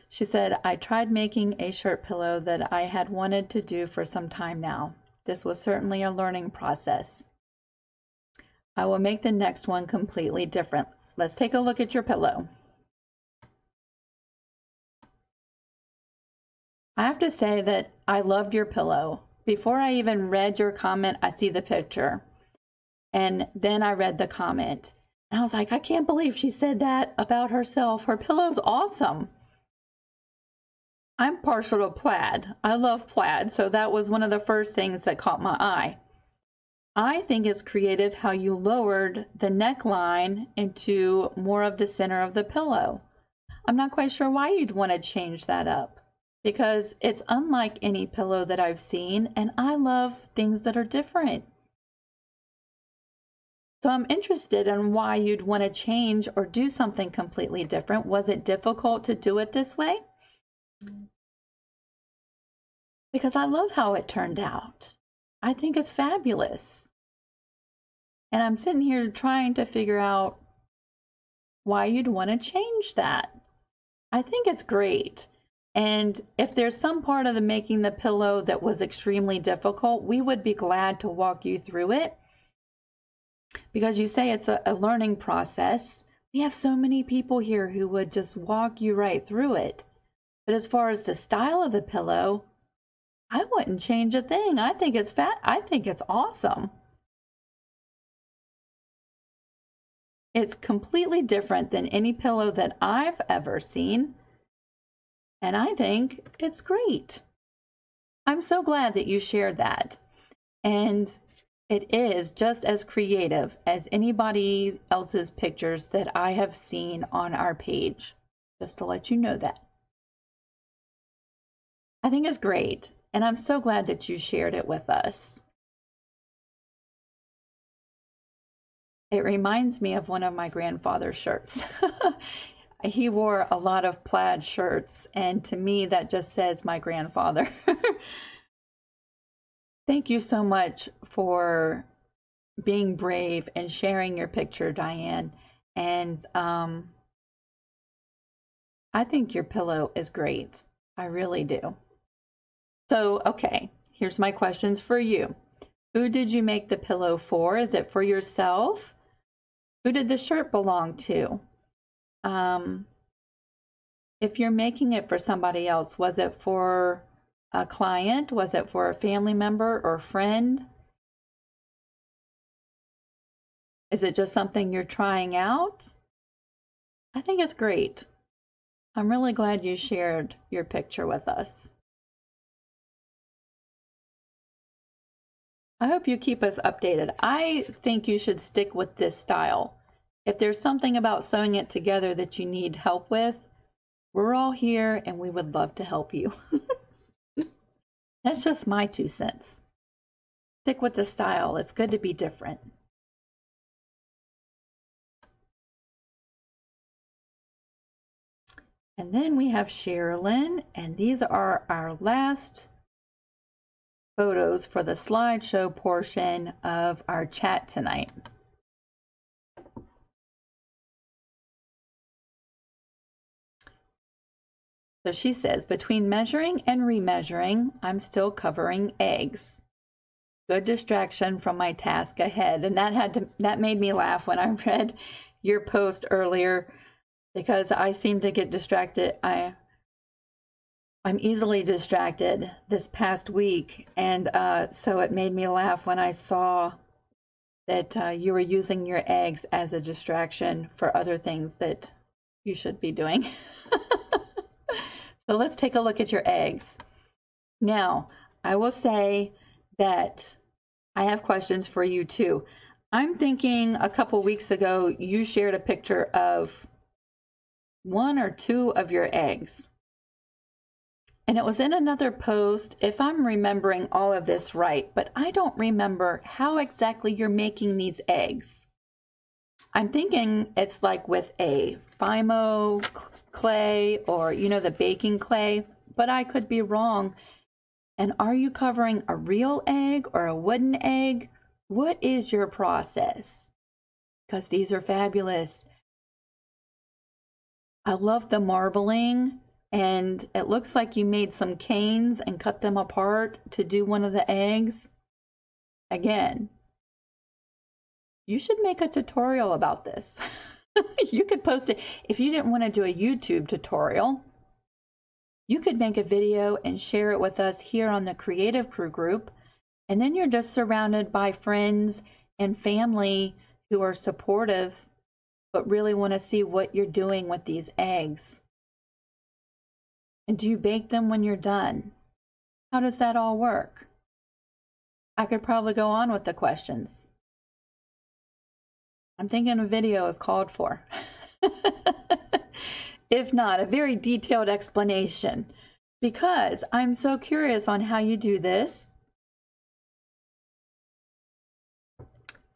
She said, I tried making a shirt pillow that I had wanted to do for some time now. This was certainly a learning process. I will make the next one completely different. Let's take a look at your pillow. I have to say that I loved your pillow. Before I even read your comment, I see the picture. And then I read the comment. And I was like, I can't believe she said that about herself. Her pillow's awesome. I'm partial to plaid. I love plaid, so that was one of the first things that caught my eye. I think it's creative how you lowered the neckline into more of the center of the pillow. I'm not quite sure why you'd want to change that up, because it's unlike any pillow that I've seen, and I love things that are different. So I'm interested in why you'd want to change or do something completely different. Was it difficult to do it this way? Because I love how it turned out. I think it's fabulous. And I'm sitting here trying to figure out why you'd want to change that. I think it's great. And if there's some part of the making the pillow that was extremely difficult, we would be glad to walk you through it. Because you say it's a learning process. We have so many people here who would just walk you right through it. But as far as the style of the pillow, I wouldn't change a thing. I think it's I think it's awesome. It's completely different than any pillow that I've ever seen. And I think it's great. I'm so glad that you shared that. And it is just as creative as anybody else's pictures that I have seen on our page. Just to let you know that. I think it's great. And I'm so glad that you shared it with us. It reminds me of one of my grandfather's shirts. He wore a lot of plaid shirts, and to me that just says my grandfather. Thank you so much for being brave and sharing your picture, Diane. And I think your pillow is great. I really do. So, okay, here's my questions for you. Who did you make the pillow for? Is it for yourself? Who did the shirt belong to? If you're making it for somebody else, was it for a client? Was it for a family member or friend? Is it just something you're trying out? I think it's great. I'm really glad you shared your picture with us. I hope you keep us updated. I think you should stick with this style. If there's something about sewing it together that you need help with, we're all here and we would love to help you. That's just my 2 cents. Stick with the style. It's good to be different. And then we have Sherilyn, and these are our last photos for the slideshow portion of our chat tonight. So she says, between measuring and remeasuring, I'm still covering eggs. Good distraction from my task ahead. And that made me laugh when I read your post earlier, because I seem to get distracted. I'm easily distracted this past week, and so it made me laugh when I saw that you were using your eggs as a distraction for other things that you should be doing. So let's take a look at your eggs. Now, I will say that I have questions for you too. I'm thinking a couple weeks ago you shared a picture of 1 or 2 of your eggs. And it was in another post, if I'm remembering all of this right, but I don't remember how exactly you're making these eggs. I'm thinking it's like with a Fimo clay or, you know, the baking clay, but I could be wrong. And are you covering a real egg or a wooden egg? What is your process? Because these are fabulous. I love the marbling, and it looks like you made some canes and cut them apart to do one of the eggs. Again, you should make a tutorial about this. You could post it. If you didn't want to do a YouTube tutorial, you could make a video and share it with us here on the Creative Crew group, and then you're just surrounded by friends and family who are supportive but really want to see what you're doing with these eggs. And do you bake them when you're done? How does that all work? I could probably go on with the questions. I'm thinking a video is called for. If not, a very detailed explanation, because I'm so curious on how you do this.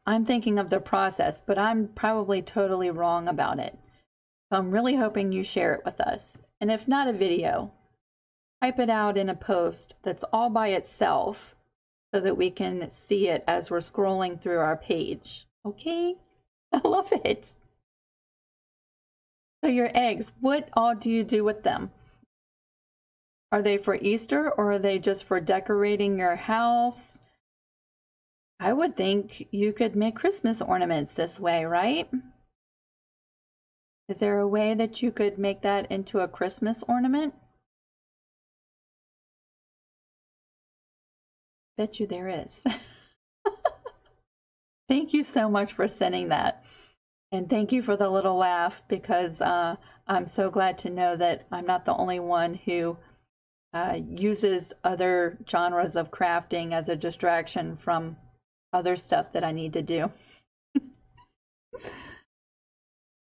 I'm thinking of the process, but I'm probably totally wrong about it. So I'm really hoping you share it with us. And if not a video, type it out in a post that's all by itself so that we can see it as we're scrolling through our page. Okay? I love it. So your eggs, what all do you do with them? Are they for Easter, or are they just for decorating your house? I would think you could make Christmas ornaments this way, right? Is there a way that you could make that into a Christmas ornament? Bet you there is. Thank you so much for sending that. And thank you for the little laugh, because I'm so glad to know that I'm not the only one who uses other genres of crafting as a distraction from other stuff that I need to do.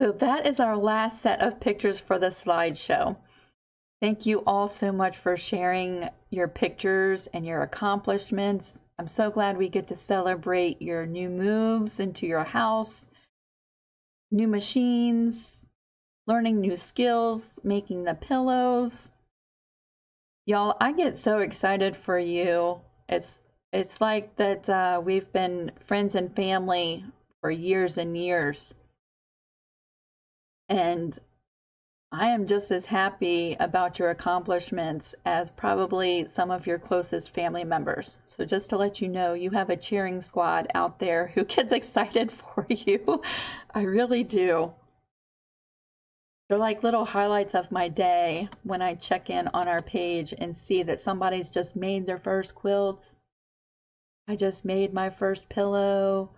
So that is our last set of pictures for the slideshow. Thank you all so much for sharing your pictures and your accomplishments. I'm so glad we get to celebrate your new moves into your house, new machines, learning new skills, making the pillows. Y'all, I get so excited for you. It's like that we've been friends and family for years and years. And I am just as happy about your accomplishments as probably some of your closest family members. So just to let you know, you have a cheering squad out there who gets excited for you. I really do. They're like little highlights of my day when I check in on our page and see that somebody's just made their first quilts. I just made my first pillow.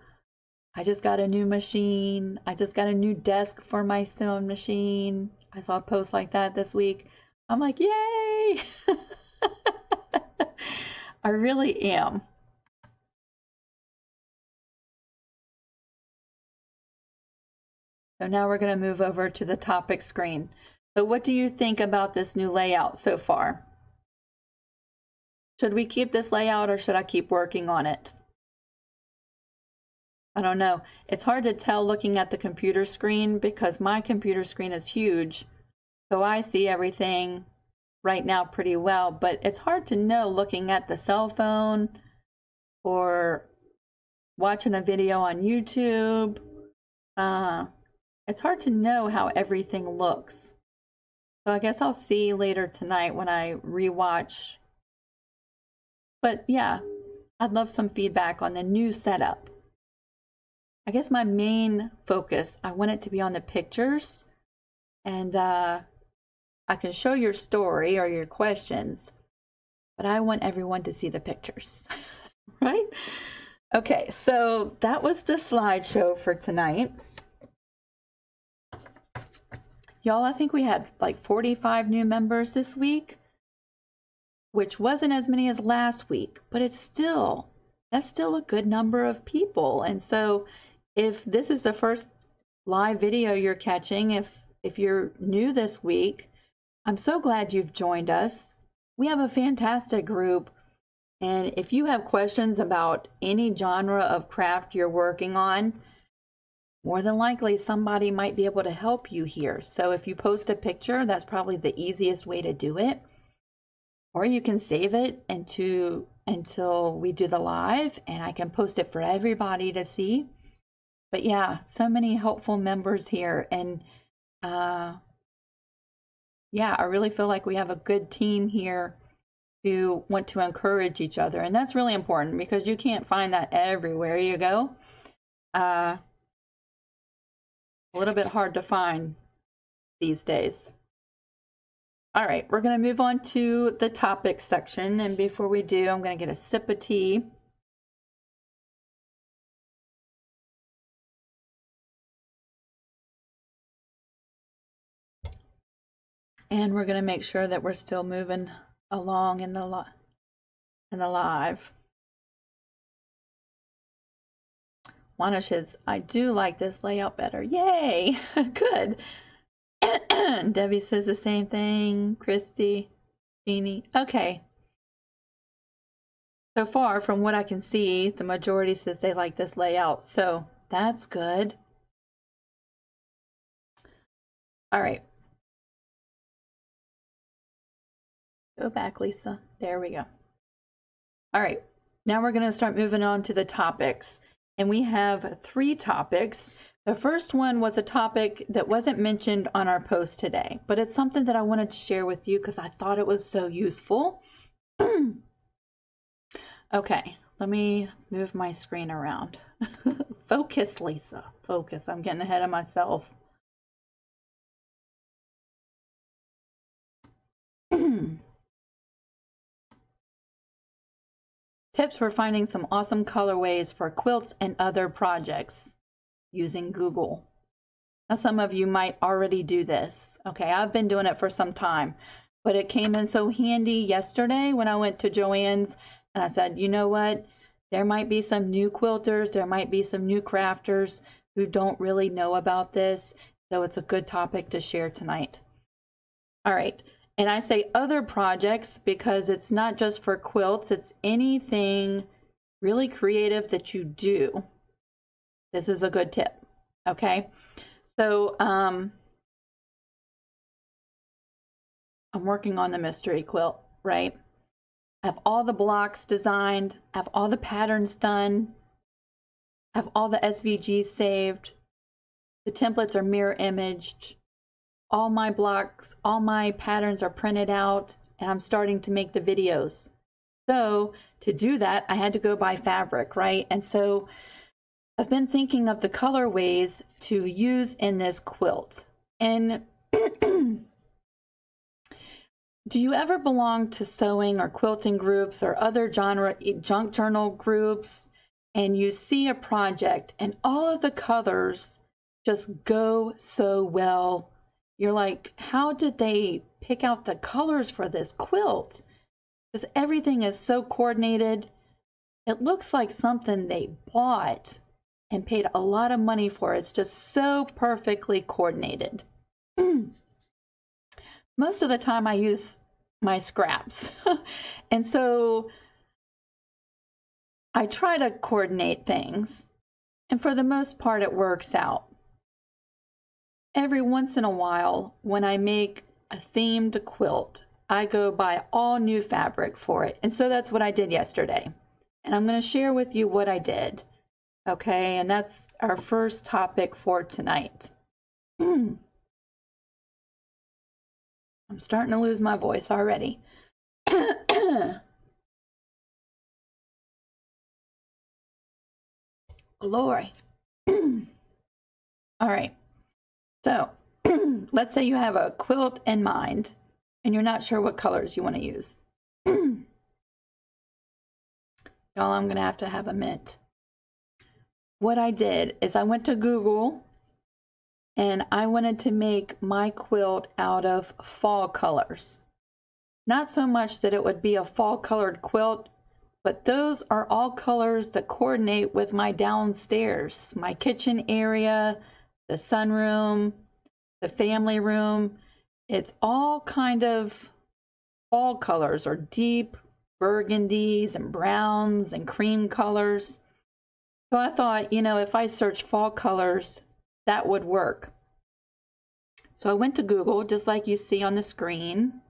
I just got a new machine. I just got a new desk for my sewing machine. I saw a post like that this week. I'm like, yay! I really am. So now we're going to move over to the topic screen. So what do you think about this new layout so far? Should we keep this layout or should I keep working on it? I don't know. It's hard to tell looking at the computer screen because my computer screen is huge. So I see everything right now pretty well, but it's hard to know looking at the cell phone or watching a video on YouTube. It's hard to know how everything looks. So I guess I'll see later tonight when I rewatch. But yeah, I'd love some feedback on the new setup. I guess my main focus, I want it to be on the pictures, and I can show your story or your questions, but I want everyone to see the pictures, right? Okay, so that was the slideshow for tonight. Y'all, I think we had like 45 new members this week, which wasn't as many as last week, but that's still a good number of people. And so if this is the first live video you're catching, if you're new this week, I'm so glad you've joined us. We have a fantastic group, and if you have questions about any genre of craft you're working on, more than likely somebody might be able to help you here. So if you post a picture, that's probably the easiest way to do it. Or you can save it until we do the live, and I can post it for everybody to see. But yeah, so many helpful members here, and yeah, I really feel like we have a good team here who want to encourage each other, and that's really important because you can't find that everywhere you go. A little bit hard to find these days. All right, we're going to move on to the topics section, and before we do, I'm going to get a sip of tea. And we're going to make sure that we're still moving along in the live. Wanish says, I do like this layout better. Yay! Good. Debbie says the same thing. Christy, Jeannie. Okay. So far, from what I can see, the majority says they like this layout. So that's good. All right. Go back, Lisa. There we go. All right. Now we're going to start moving on to the topics. And we have 3 topics. The first one was a topic that wasn't mentioned on our post today, but it's something that I wanted to share with you because I thought it was so useful. Okay, let me move my screen around. Focus, Lisa. Focus. I'm getting ahead of myself. Tips for finding some awesome colorways for quilts and other projects using Google. Now, some of you might already do this. Okay, I've been doing it for some time, but it came in so handy yesterday when I went to Joann's and I said, you know what? There might be some new quilters, there might be some new crafters who don't really know about this, so it's a good topic to share tonight. All right. And I say other projects because it's not just for quilts, it's anything really creative that you do. This is a good tip, okay? So I'm working on the mystery quilt, right? I have all the blocks designed, I have all the patterns done, I have all the SVGs saved, the templates are mirror imaged, all my blocks, all my patterns are printed out, and I'm starting to make the videos. So to do that, I had to go buy fabric, right? And so I've been thinking of the colorways to use in this quilt. And do you ever belong to sewing or quilting groups or other genre junk journal groups, and you see a project and all of the colors just go so well? You're like, how did they pick out the colors for this quilt? Because everything is so coordinated. It looks like something they bought. and paid a lot of money for it. It's just so perfectly coordinated. Most of the time I use my scraps. And so I try to coordinate things, and for the most part it works out. Every once in a while, when I make a themed quilt, I go buy all new fabric for it. And so that's what I did yesterday. And I'm going to share with you what I did. Okay, and that's our first topic for tonight. I'm starting to lose my voice already. Glory. All right. So let's say you have a quilt in mind and you're not sure what colors you want to use. Y'all, I'm going to have a mint. What I did is I went to Google and I wanted to make my quilt out of fall colors. Not so much that it would be a fall colored quilt, but those are all colors that coordinate with my downstairs, my kitchen area, the sunroom, the family room. It's all kind of fall colors, or deep burgundies and browns and cream colors. So I thought, you know, if I search fall colors, that would work. So I went to Google, just like you see on the screen.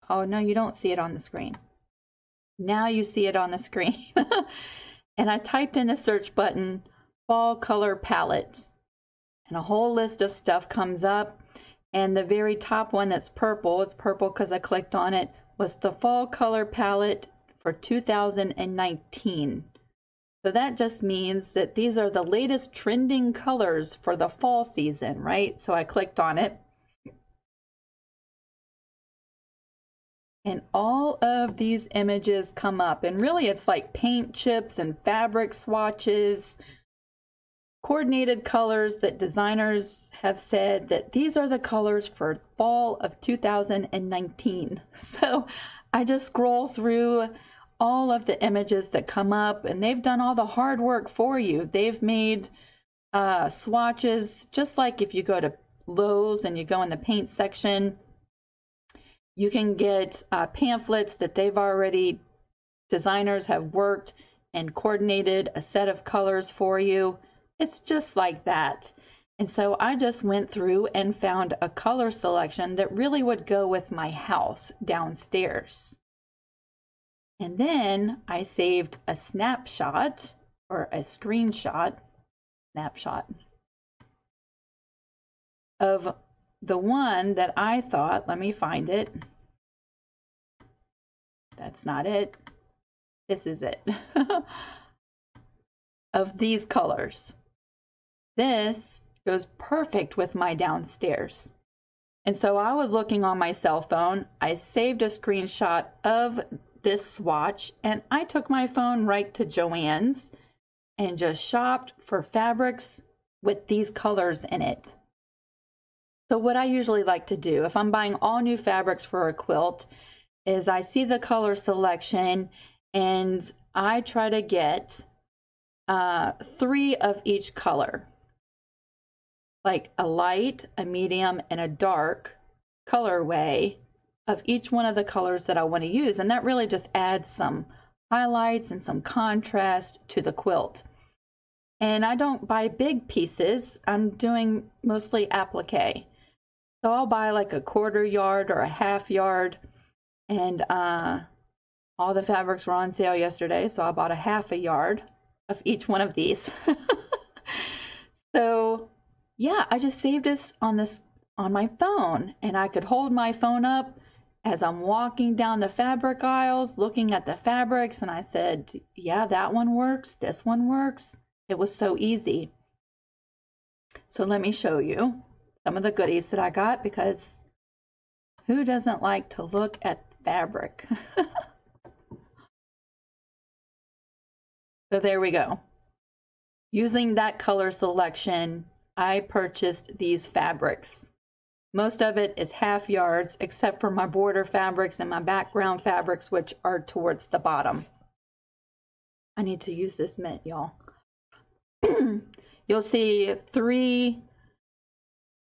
Oh, no, you don't see it on the screen. Now you see it on the screen. And I typed in the search button, fall color palette. And a whole list of stuff comes up. And the very top one that's purple, it's purple because I clicked on it, was the fall color palette for 2019. So that just means that these are the latest trending colors for the fall season, right? So I clicked on it. And all of these images come up. And really it's like paint chips and fabric swatches, coordinated colors that designers have said that these are the colors for fall of 2019. So I just scroll through all of the images that come up, and they've done all the hard work for you. They've made swatches, just like if you go to Lowe's and you go in the paint section, you can get pamphlets that designers have worked and coordinated a set of colors for you. It's just like that. And so I just went through and found a color selection that really would go with my house downstairs. And then I saved a snapshot, or a snapshot of the one that I thought, let me find it. That's not it. This is it. Of these colors. This goes perfect with my downstairs. And so I was looking on my cell phone. I saved a screenshot of this swatch, and I took my phone right to Joann's and just shopped for fabrics with these colors in it. So what I usually like to do if I'm buying all new fabrics for a quilt is I see the color selection and I try to get 3 of each color, like a light, a medium, and a dark colorway of each one of the colors that I want to use. And that really just adds some highlights and some contrast to the quilt. And I don't buy big pieces. I'm doing mostly applique. So I'll buy like a 1/4 yard or a 1/2 yard. And all the fabrics were on sale yesterday, so I bought a 1/2 yard of each one of these. So yeah, I just saved this on my phone, and I could hold my phone up as I'm walking down the fabric aisles looking at the fabrics, and I said, yeah, that one works, this one works. It was so easy. So let me show you some of the goodies that I got, because who doesn't like to look at fabric? So there we go. Using that color selection, I purchased these fabrics. Most of it is 1/2 yards, except for my border fabrics and my background fabrics, which are towards the bottom. I need to use this mint, y'all. you'll see 3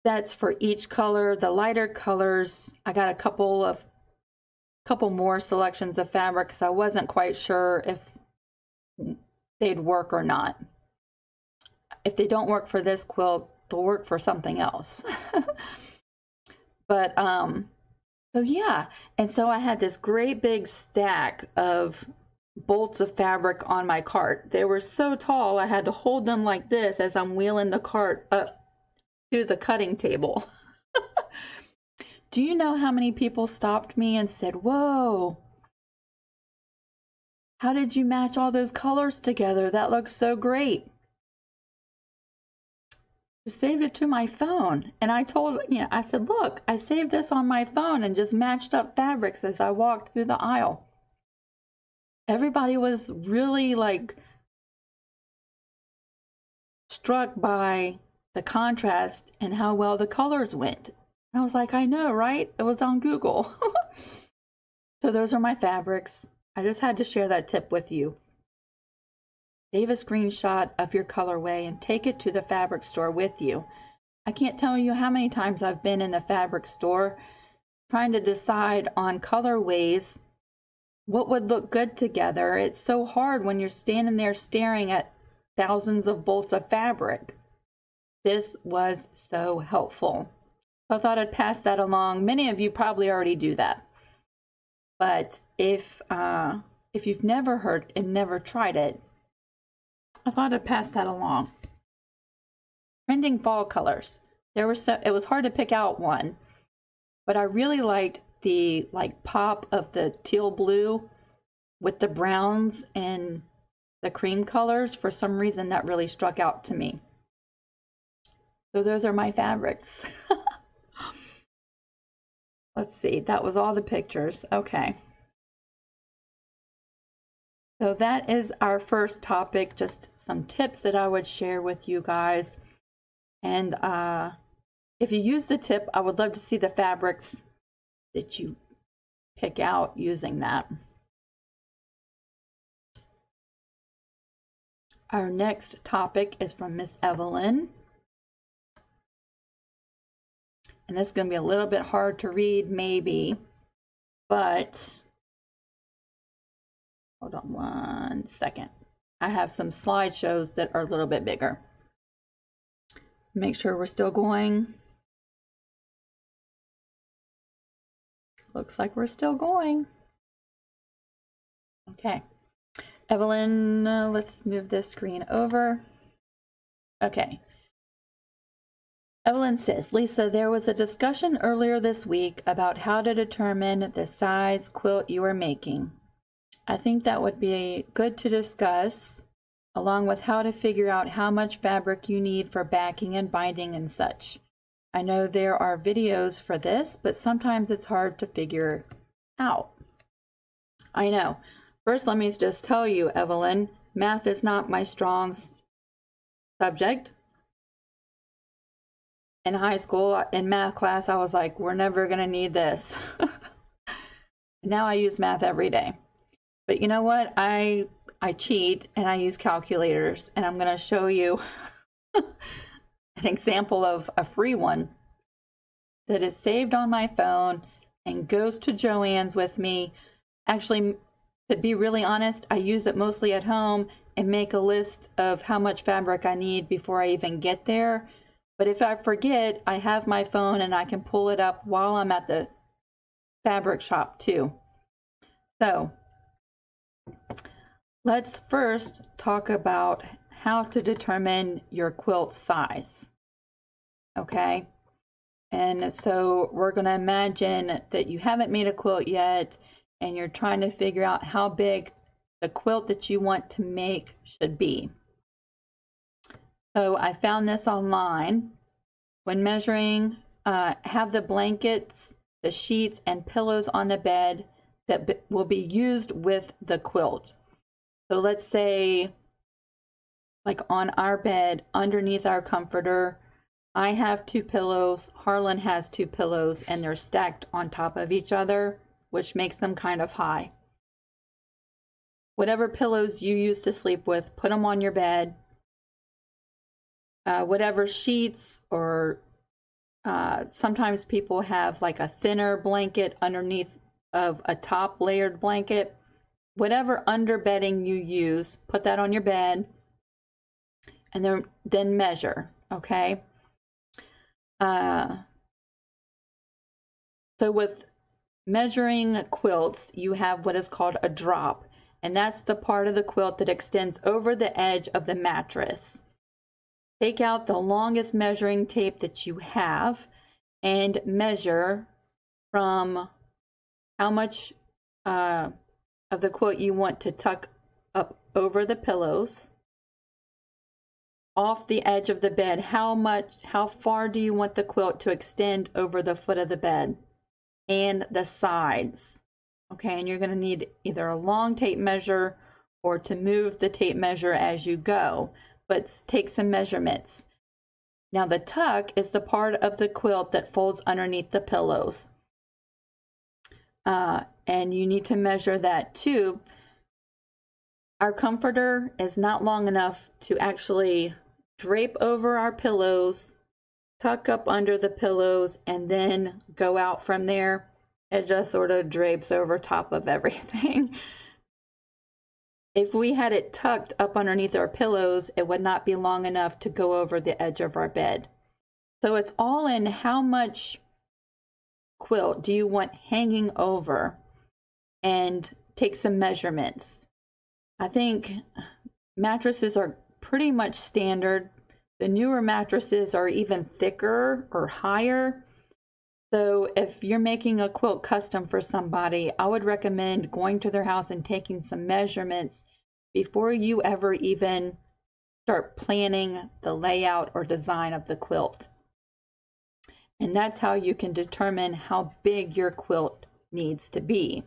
sets for each color. The lighter colors, I got a couple more selections of fabric because I wasn't quite sure if they'd work or not. If they don't work for this quilt, they'll work for something else. But so yeah, and so I had this great big stack of bolts of fabric on my cart. They were so tall I had to hold them like this as I'm wheeling the cart up to the cutting table. Do you know how many people stopped me and said, "Whoa, how did you match all those colors together? That looks so great." I saved it to my phone, and I said, "Look, I saved this on my phone and just matched up fabrics as I walked through the aisle." Everybody was really like struck by the contrast and how well the colors went. And I was like, I know, right? It was on Google. So those are my fabrics. I just had to share that tip with you. Save a screenshot of your colorway and take it to the fabric store with you. I can't tell you how many times I've been in a fabric store trying to decide on colorways, what would look good together. It's so hard when you're standing there staring at thousands of bolts of fabric. This was so helpful. I thought I'd pass that along. Many of you probably already do that. But if you've never heard and never tried it, I thought I'd pass that along. Trending fall colors. It was hard to pick out one, but I really liked the pop of the teal blue with the browns and the cream colors. For some reason, that really struck out to me. So those are my fabrics. Let's see, that was all the pictures. Okay. So that is our first topic, just some tips that I would share with you guys. And if you use the tip, I would love to see the fabrics that you pick out using that. Our next topic is from Miss Evelyn. And this is going to be a little bit hard to read, maybe, but hold on one second. I have some slideshows that are a little bit bigger. Make sure we're still going. Looks like we're still going. Okay. Evelyn, let's move this screen over. Okay. Evelyn says, Lisa, there was a discussion earlier this week about how to determine the size quilt you are making. I think that would be good to discuss, along with how to figure out how much fabric you need for backing and binding and such. I know there are videos for this, but sometimes it's hard to figure out. I know. First, let me just tell you, Evelyn, math is not my strong subject. In high school, in math class, I was like, we're never going to need this. Now I use math every day. But you know what? I cheat and I use calculators, and I'm going to show you an example of a free one that is saved on my phone and goes to Joann's with me. Actually, to be really honest, I use it mostly at home and make a list of how much fabric I need before I even get there. But if I forget, I have my phone and I can pull it up while I'm at the fabric shop too. So let's first talk about how to determine your quilt size. Okay, and so we're going to imagine that you haven't made a quilt yet and you're trying to figure out how big the quilt that you want to make should be. So I found this online. When measuring, have the blankets, the sheets, and pillows on the bed that will be used with the quilt. So let's say, like on our bed, underneath our comforter, I have 2 pillows, Harlan has 2 pillows, and they're stacked on top of each other, which makes them kind of high. Whatever pillows you use to sleep with, put them on your bed. whatever sheets, or sometimes people have like a thinner blanket underneath of a top layered blanket. Whatever underbedding you use, put that on your bed, and then measure, okay? So with measuring quilts, you have what is called a drop, and that's the part of the quilt that extends over the edge of the mattress. Take out the longest measuring tape that you have and measure from how much of the quilt you want to tuck up over the pillows, off the edge of the bed. How far do you want the quilt to extend over the foot of the bed and the sides? Okay, and you're going to need either a long tape measure or to move the tape measure as you go, but take some measurements. Now the tuck is the part of the quilt that folds underneath the pillows. And you need to measure that too. Our comforter is not long enough to actually drape over our pillows, tuck up under the pillows, and then go out from there. It just sort of drapes over top of everything. If we had it tucked up underneath our pillows, it would not be long enough to go over the edge of our bed. So it's all in how much quilt do you want hanging over, and take some measurements. I think mattresses are pretty much standard. The newer mattresses are even thicker or higher. So if you're making a quilt custom for somebody, I would recommend going to their house and taking some measurements before you ever even start planning the layout or design of the quilt. And that's how you can determine how big your quilt needs to be.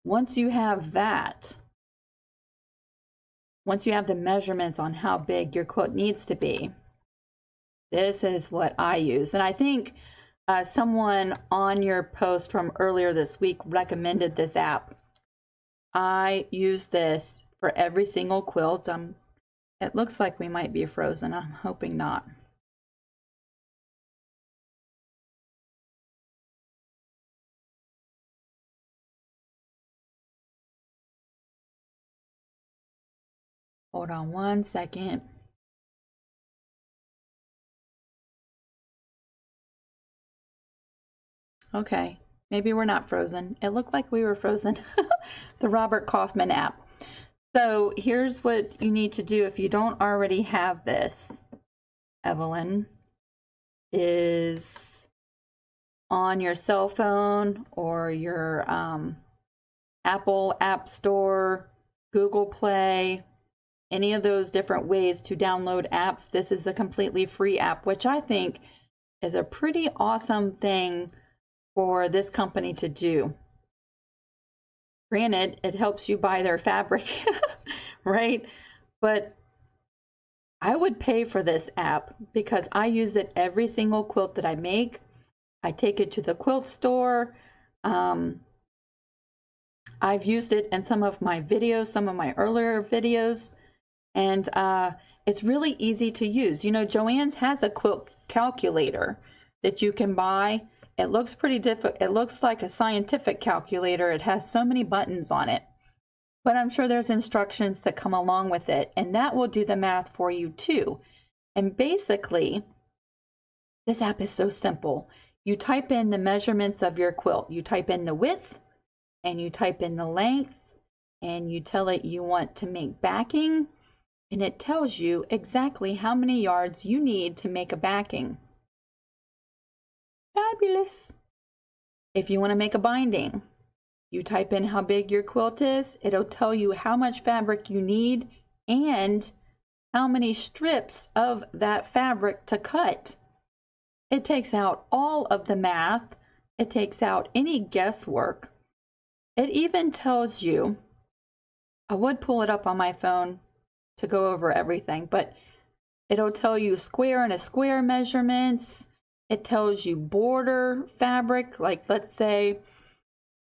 Once you have that, once you have the measurements on how big your quilt needs to be, this is what I use. And I think someone on your post from earlier this week recommended this app. I use this for every single quilt. It looks like we might be frozen. I'm hoping not. Hold on one second. Okay, maybe we're not frozen. It looked like we were frozen. The Robert Kaufman app. So here's what you need to do if you don't already have this, Evelyn, is on your cell phone or your Apple App Store, Google Play, any of those different ways to download apps. This is a completely free app, which I think is a pretty awesome thing for this company to do. Granted, it helps you buy their fabric, right? But I would pay for this app because I use it every single quilt that I make. I take it to the quilt store. I've used it in some of my videos, some of my earlier videos, and it's really easy to use. You know, Joann's has a quilt calculator that you can buy. It looks pretty difficult. It looks like a scientific calculator. It has so many buttons on it. But I'm sure there's instructions that come along with it, and that will do the math for you too. And basically, this app is so simple. You type in the measurements of your quilt. You type in the width, and you type in the length, and you tell it you want to make backing, and it tells you exactly how many yards you need to make a backing. Fabulous. If you want to make a binding, you type in how big your quilt is. It'll tell you how much fabric you need and how many strips of that fabric to cut. It takes out all of the math. It takes out any guesswork. It even tells you, I would pull it up on my phone to go over everything, but it'll tell you square and a square measurements. It tells you border fabric, like let's say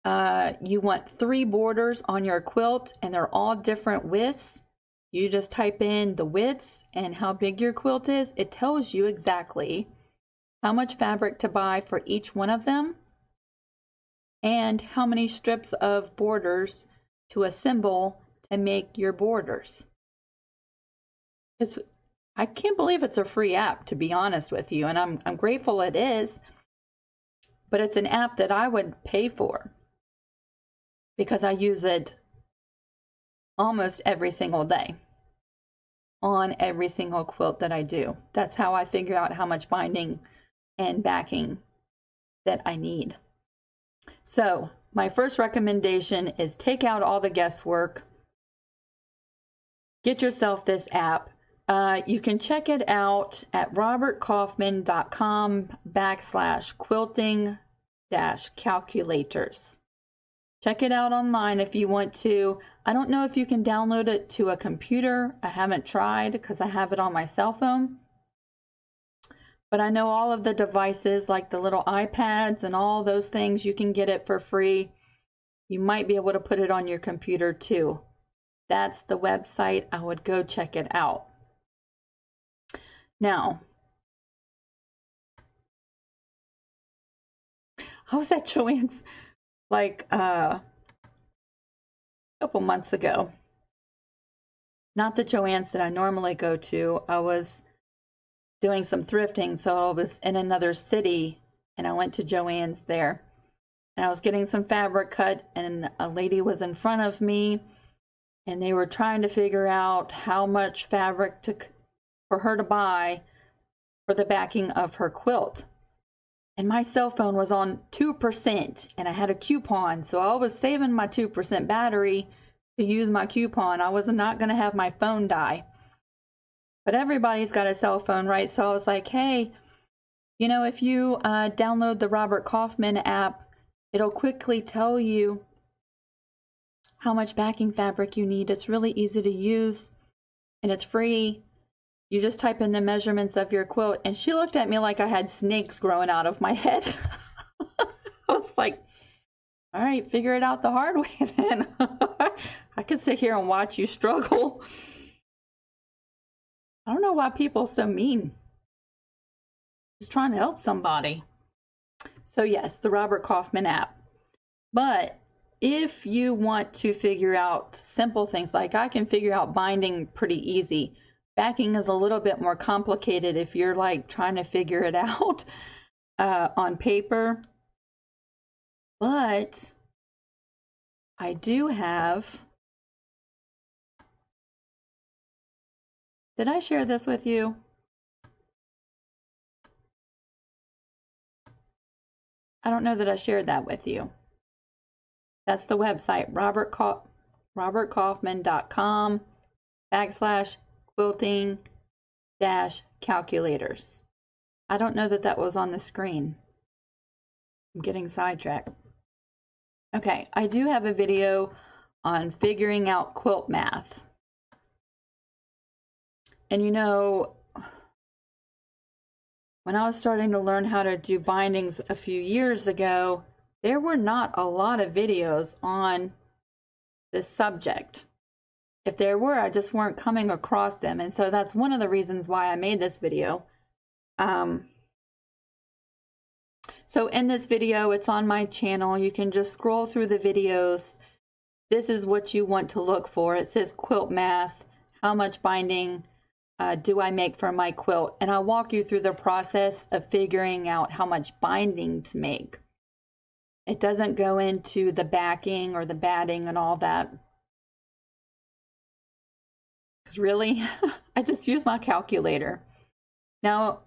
you want 3 borders on your quilt and they're all different widths. You just type in the widths and how big your quilt is. It tells you exactly how much fabric to buy for each one of them and how many strips of borders to assemble to make your borders. I can't believe it's a free app, to be honest with you, and I'm grateful it is, but it's an app that I would pay for because I use it almost every single day on every single quilt that I do. That's how I figure out how much binding and backing that I need. So my first recommendation is take out all the guesswork. Get yourself this app. You can check it out at robertkaufman.com/quilting-calculators. Check it out online if you want to. I don't know if you can download it to a computer. I haven't tried because I have it on my cell phone. But I know all of the devices, like the little iPads and all those things, you can get it for free. You might be able to put it on your computer too. That's the website. I would go check it out. Now, I was at Joann's like a couple months ago. Not the Joann's that I normally go to. I was doing some thrifting, so I was in another city and I went to Joann's there. And I was getting some fabric cut and a lady was in front of me and they were trying to figure out how much fabric for her to buy for the backing of her quilt. And my cell phone was on 2% and I had a coupon, so I was saving my 2% battery to use my coupon. I was not going to have my phone die. But everybody's got a cell phone, right? So I was like, hey, you know, if you download the Robert Kaufman app, it'll quickly tell you how much backing fabric you need. It's really easy to use and it's free. You just type in the measurements of your quilt. And she looked at me like I had snakes growing out of my head. I was like, all right, figure it out the hard way then. I could sit here and watch you struggle. I don't know why people are so mean. Just trying to help somebody. So yes, the Robert Kaufman app. But if you want to figure out simple things, like I can figure out binding pretty easy. Backing is a little bit more complicated if you're like trying to figure it out on paper. But I do have, did I share this with you? I don't know that I shared that with you. That's the website, robertkaufman.com/quilting-calculators. I don't know that that was on the screen. I'm getting sidetracked. Okay, I do have a video on figuring out quilt math. And you know, when I was starting to learn how to do bindings a few years ago, there were not a lot of videos on this subject. If there were, I just weren't coming across them. And so that's one of the reasons why I made this video. So in this video, it's on my channel. You can just scroll through the videos. This is what you want to look for. It says quilt math. How much binding do I make for my quilt? And I'll walk you through the process of figuring out how much binding to make. It doesn't go into the backing or the batting and all that. Because really, I just use my calculator. Now,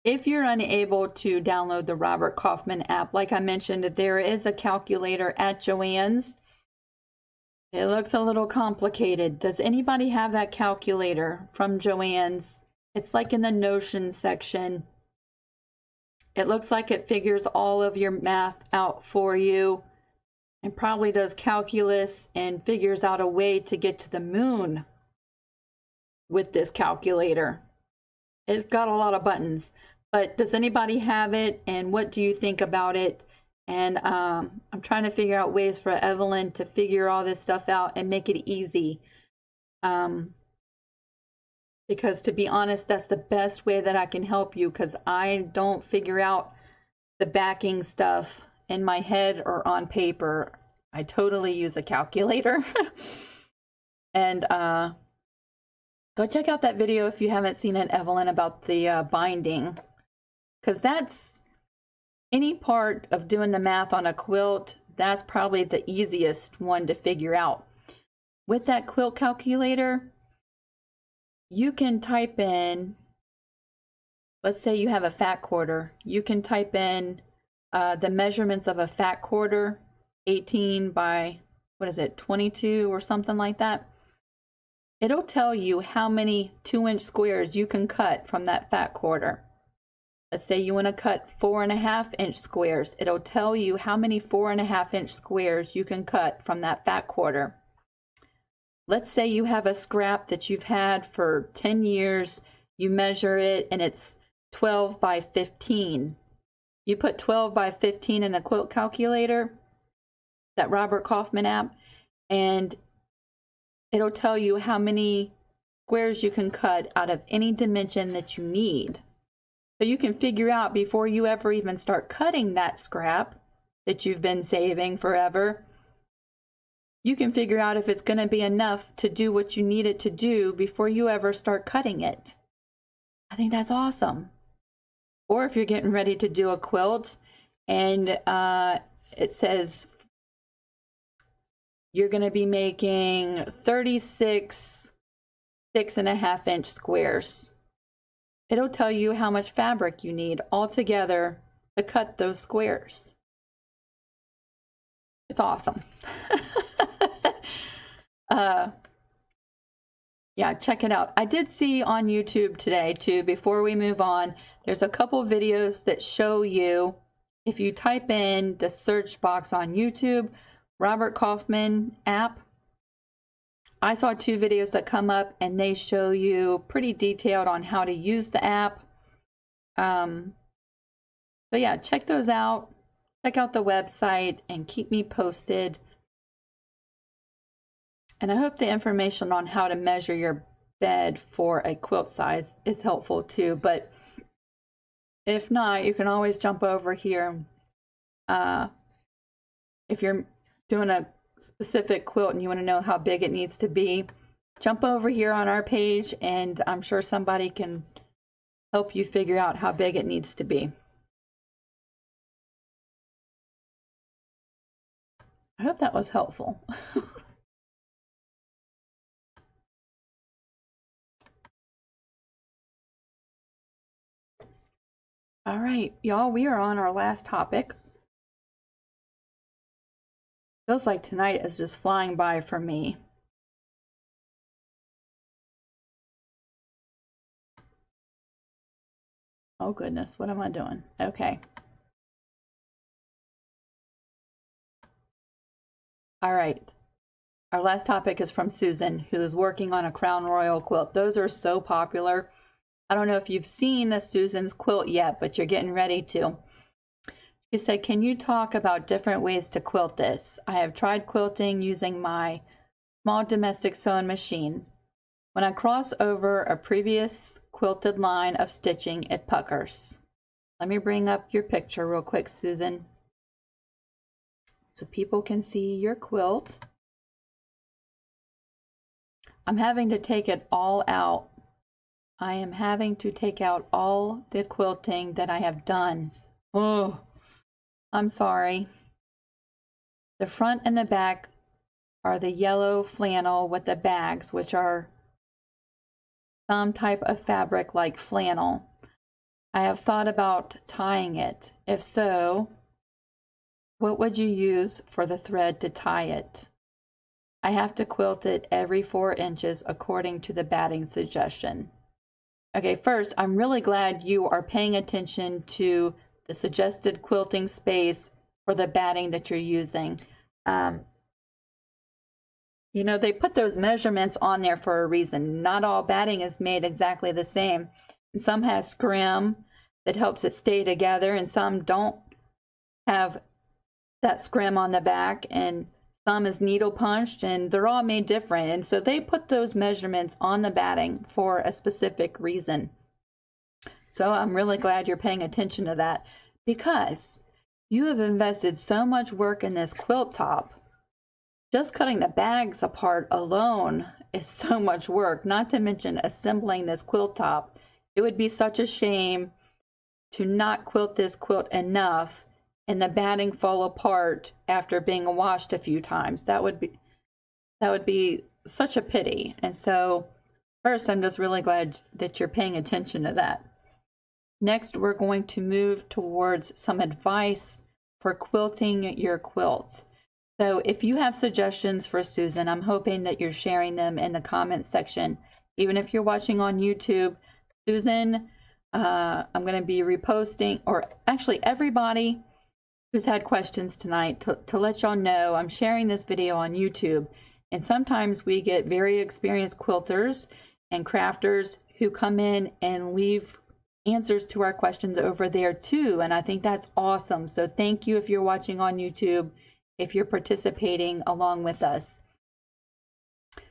if you're unable to download the Robert Kaufman app, like I mentioned, there is a calculator at Joann's. It looks a little complicated. Does anybody have that calculator from Joann's? It's like in the Notion section. It looks like it figures all of your math out for you and probably does calculus and figures out a way to get to the moon with this calculator. It's got a lot of buttons, but does anybody have it and what do you think about it? And I'm trying to figure out ways for Evelyn to figure all this stuff out and make it easy. because to be honest, that's the best way that I can help you, because I don't figure out the backing stuff in my head or on paper. I totally use a calculator. And go check out that video if you haven't seen it, Evelyn, about the binding, because that's any part of doing the math on a quilt. That's probably the easiest one to figure out. With that quilt calculator, you can type in, let's say you have a fat quarter. You can type in the measurements of a fat quarter, 18 by, what is it, 22 or something like that. It'll tell you how many 2-inch squares you can cut from that fat quarter. Let's say you want to cut 4.5-inch squares. It'll tell you how many 4.5-inch squares you can cut from that fat quarter. Let's say you have a scrap that you've had for 10 years. You measure it and it's 12 by 15. You put 12 by 15 in the quilt calculator, that Robert Kaufman app, and it'll tell you how many squares you can cut out of any dimension that you need. So you can figure out before you ever even start cutting that scrap that you've been saving forever, you can figure out if it's going to be enough to do what you need it to do before you ever start cutting it. I think that's awesome. Or if you're getting ready to do a quilt and it says you're going to be making 36 6.5-inch squares. It'll tell you how much fabric you need altogether to cut those squares. It's awesome. Yeah, check it out. I did see on YouTube today too, before we move on, there's a couple videos that show you, if you type in the search box on YouTube, Robert Kaufman app, I saw 2 videos that come up and they show you pretty detailed on how to use the app. So yeah, check those out. Check out the website and keep me posted. And I hope the information on how to measure your bed for a quilt size is helpful too. But if not, you can always jump over here. If you're doing a specific quilt and you want to know how big it needs to be, jump over here on our page and I'm sure somebody can help you figure out how big it needs to be. I hope that was helpful. All right, y'all, we are on our last topic. Feels like tonight is just flying by for me. Oh goodness, what am I doing? Okay. All right. Our last topic is from Susan, who is working on a Crown Royal quilt. Those are so popular. I don't know if you've seen Susan's quilt yet, but you're getting ready to. She said, can you talk about different ways to quilt this? I have tried quilting using my small domestic sewing machine. When I cross over a previous quilted line of stitching, it puckers. Let me bring up your picture real quick, Susan, so people can see your quilt. I'm having to take it all out. I am having to take out all the quilting that I have done. Oh, I'm sorry. The front and the back are the yellow flannel with the bags, which are some type of fabric like flannel. I have thought about tying it. If so, what would you use for the thread to tie it? I have to quilt it every 4 inches according to the batting suggestion. Okay, first, I'm really glad you are paying attention to the suggested quilting space for the batting that you're using. You know, they put those measurements on there for a reason. Not all batting is made exactly the same. And some has scrim that helps it stay together, and some don't have that scrim on the back, and some is needle punched, and they're all made different. And so they put those measurements on the batting for a specific reason. So I'm really glad you're paying attention to that, because you have invested so much work in this quilt top. Just cutting the bags apart alone is so much work, not to mention assembling this quilt top. It would be such a shame to not quilt this quilt enough and the batting fall apart after being washed a few times. That would be such a pity. And so first, I'm just really glad that you're paying attention to that. Next, we're going to move towards some advice for quilting your quilts. So if you have suggestions for Susan, I'm hoping that you're sharing them in the comments section. Even if you're watching on YouTube, Susan, I'm going to be reposting, or actually everybody who's had questions tonight, to let y'all know I'm sharing this video on YouTube. And sometimes we get very experienced quilters and crafters who come in and leave answers to our questions over there too, and I think that's awesome. So thank you if you're watching on YouTube, if you're participating along with us.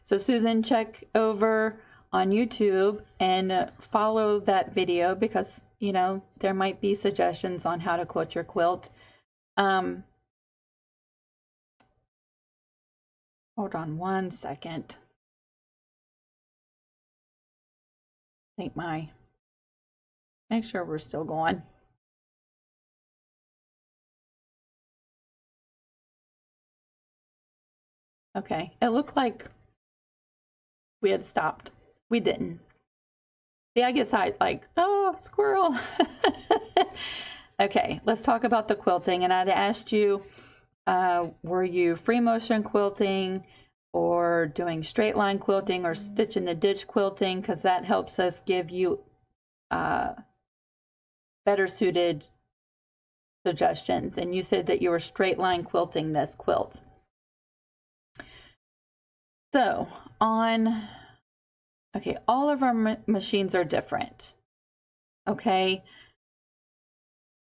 So Susan, check over on YouTube and follow that video, because you know there might be suggestions on how to quilt your quilt. Hold on one second. I think make sure we're still going. Okay, it looked like we had stopped. We didn't. See, I get side like, oh, squirrel. Okay, let's talk about the quilting. And I'd asked you, were you free motion quilting or doing straight line quilting or stitch in the ditch quilting? Because that helps us give you better suited suggestions. And you said that you were straight line quilting this quilt. So okay, all of our machines are different. Okay.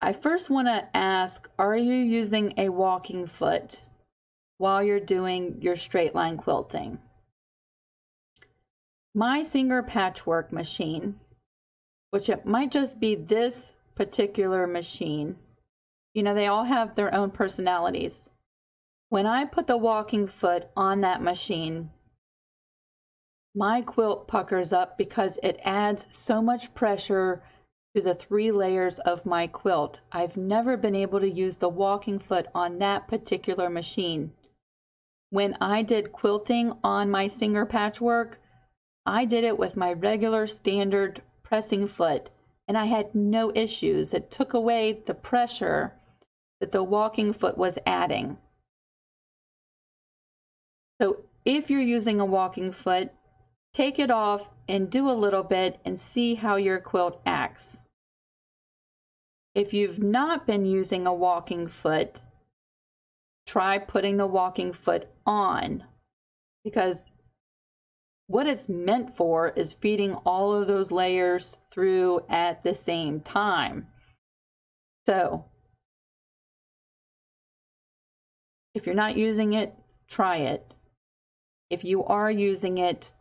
I first want to ask, are you using a walking foot while you're doing your straight line quilting? My Singer patchwork machine, which it might just be this particular machine, you know, they all have their own personalities. When I put the walking foot on that machine, my quilt puckers up because it adds so much pressure to the 3 layers of my quilt. I've never been able to use the walking foot on that particular machine. When I did quilting on my Singer patchwork, I did it with my regular standard pressing foot, and I had no issues. It took away the pressure that the walking foot was adding. So if you're using a walking foot, take it off and do a little bit and see how your quilt acts. If you've not been using a walking foot, try putting the walking foot on, because what it's meant for is feeding all of those layers through at the same time. So if you're not using it, try it. If you are using it,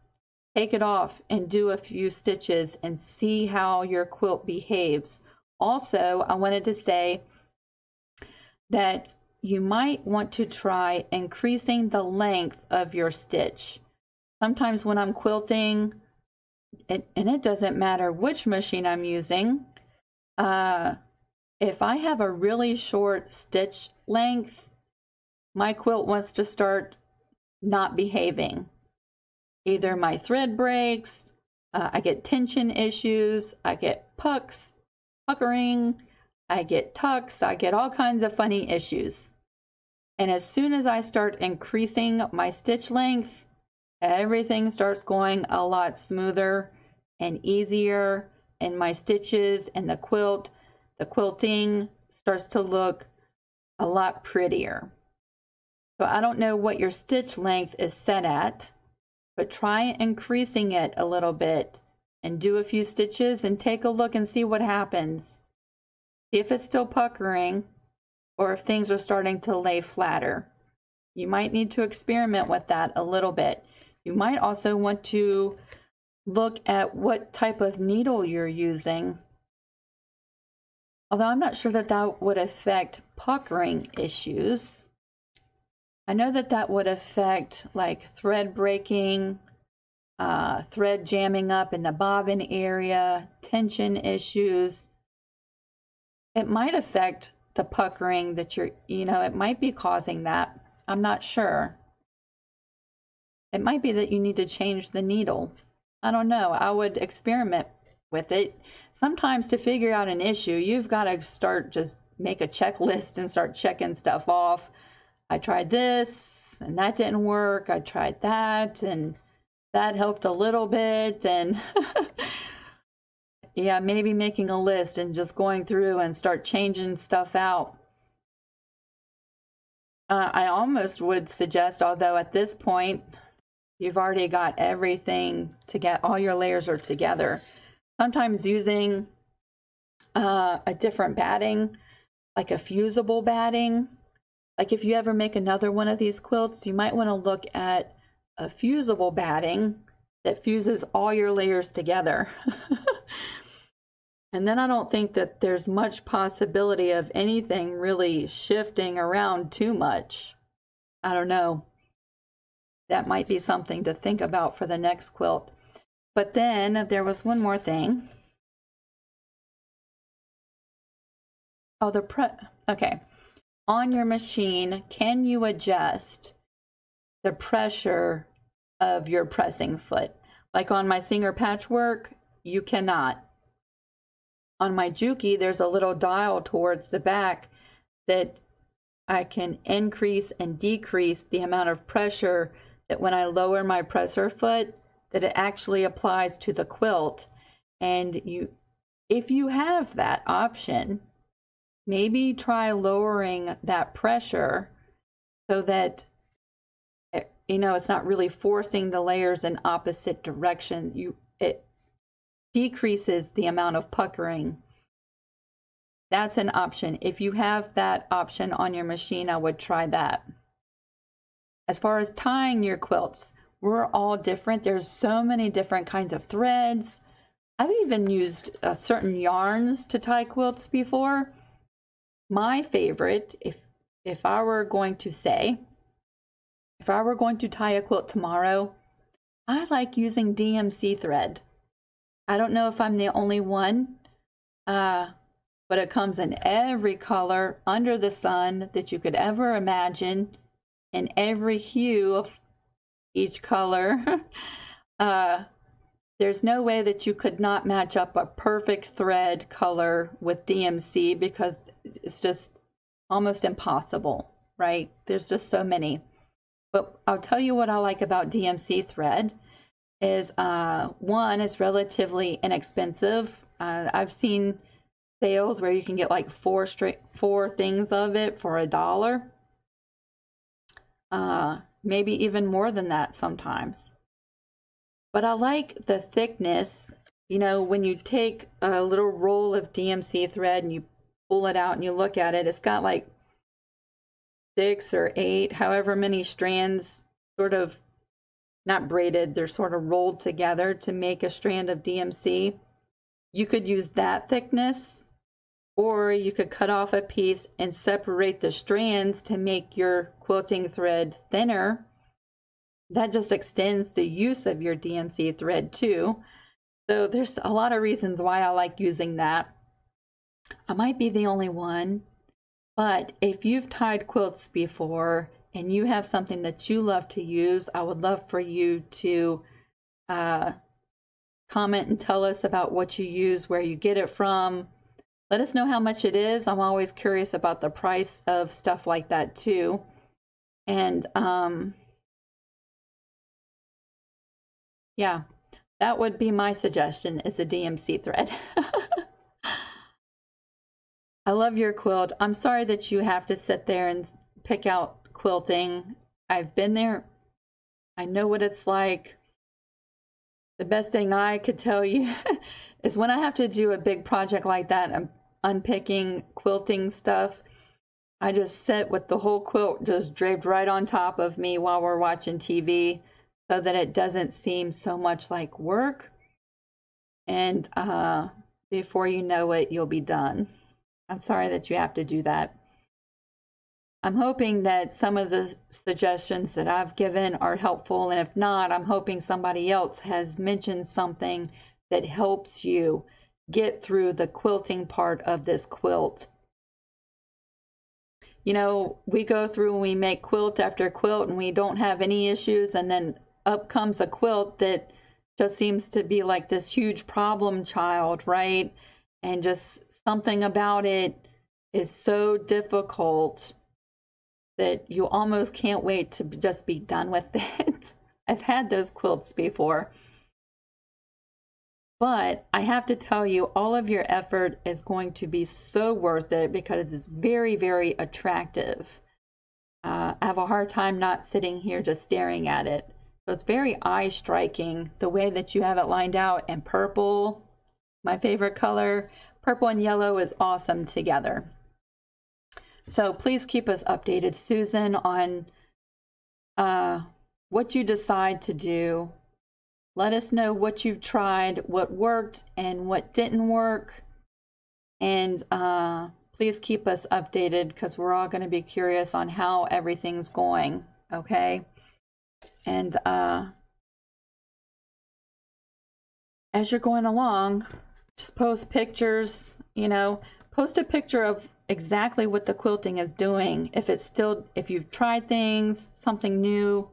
take it off and do a few stitches and see how your quilt behaves. Also, I wanted to say that you might want to try increasing the length of your stitch. Sometimes when I'm quilting, and it doesn't matter which machine I'm using, if I have a really short stitch length, my quilt wants to start not behaving. Either my thread breaks, I get tension issues, I get puckering, I get tucks, I get all kinds of funny issues. And as soon as I start increasing my stitch length, everything starts going a lot smoother and easier, and my stitches and the quilting starts to look a lot prettier. So I don't know what your stitch length is set at, but try increasing it a little bit and do a few stitches and take a look and see what happens. See if it's still puckering or if things are starting to lay flatter. You might need to experiment with that a little bit. You might also want to look at what type of needle you're using. Although I'm not sure that that would affect puckering issues. I know that that would affect like thread breaking, thread jamming up in the bobbin area, tension issues. It might affect the puckering that it might be causing that. I'm not sure. It might be that you need to change the needle. I don't know. I would experiment with it. Sometimes to figure out an issue, you've got to just make a checklist and start checking stuff off. I tried this and that didn't work. I tried that and that helped a little bit. And yeah, maybe making a list and just going through and start changing stuff out. I almost would suggest, although at this point, you've already got everything to get, all your layers are together. Sometimes using a different batting, like a fusible batting. Like if you ever make another one of these quilts, you might want to look at a fusible batting that fuses all your layers together. And then I don't think that there's much possibility of anything really shifting around too much. I don't know. That might be something to think about for the next quilt. But then there was one more thing. Oh, okay. On your machine, can you adjust the pressure of your pressing foot? Like on my Singer Patchwork, you cannot. On my Juki, there's a little dial towards the back that I can increase and decrease the amount of pressure that when I lower my presser foot, that it actually applies to the quilt. And if you have that option, maybe try lowering that pressure so that it's not really forcing the layers in opposite direction. It decreases the amount of puckering. That's an option. If you have that option on your machine, I would try that. As far as tying your quilts, we're all different. There's so many different kinds of threads. I've even used certain yarns to tie quilts before. My favorite, if I were going to tie a quilt tomorrow, I like using DMC thread. I don't know if I'm the only one, but it comes in every color under the sun that you could ever imagine, in every hue of each color. There's no way that you could not match up a perfect thread color with DMC because it's just almost impossible, right? There's just so many. But I'll tell you what I like about DMC thread is one, it's relatively inexpensive. I've seen sales where you can get like four things of it for $1. Maybe even more than that sometimes. But I like the thickness. When you take a little roll of DMC thread and you pull it out and you look at it, it's got like 6 or 8, however many strands, sort of not braided, they're sort of rolled together to make a strand of DMC. You could use that thickness, or you could cut off a piece and separate the strands to make your quilting thread thinner. That just extends the use of your DMC thread too. So there's a lot of reasons why I like using that. I might be the only one, but if you've tied quilts before and you have something that you love to use, I would love for you to comment and tell us about what you use, where you get it from. Let us know how much it is. I'm always curious about the price of stuff like that too. And yeah, that would be my suggestion, is a DMC thread. I love your quilt. I'm sorry that you have to sit there and pick out quilting. I've been there. I know what it's like. The best thing I could tell you is when I have to do a big project like that, I'm unpicking quilting stuff. I just sit with the whole quilt just draped right on top of me while we're watching TV so that it doesn't seem so much like work. And before you know it, you'll be done. I'm sorry that you have to do that. I'm hoping that some of the suggestions that I've given are helpful, and if not, I'm hoping somebody else has mentioned something that helps you get through the quilting part of this quilt. You know, we go through and we make quilt after quilt and we don't have any issues, and then up comes a quilt that just seems to be like this huge problem child, right? And just something about it is so difficult that you almost can't wait to just be done with it. I've had those quilts before. But I have to tell you, all of your effort is going to be so worth it because it's very, very attractive. I have a hard time not sitting here just staring at it. So it's very eye-striking, the way that you have it lined out. And purple, my favorite color, purple and yellow is awesome together. So please keep us updated, Susan, on what you decide to do. Let us know what you've tried, what worked and what didn't work. And please keep us updated because we're all going to be curious on how everything's going, okay? And as you're going along, just post pictures, you know, post a picture of exactly what the quilting is doing. If you've tried things, something new,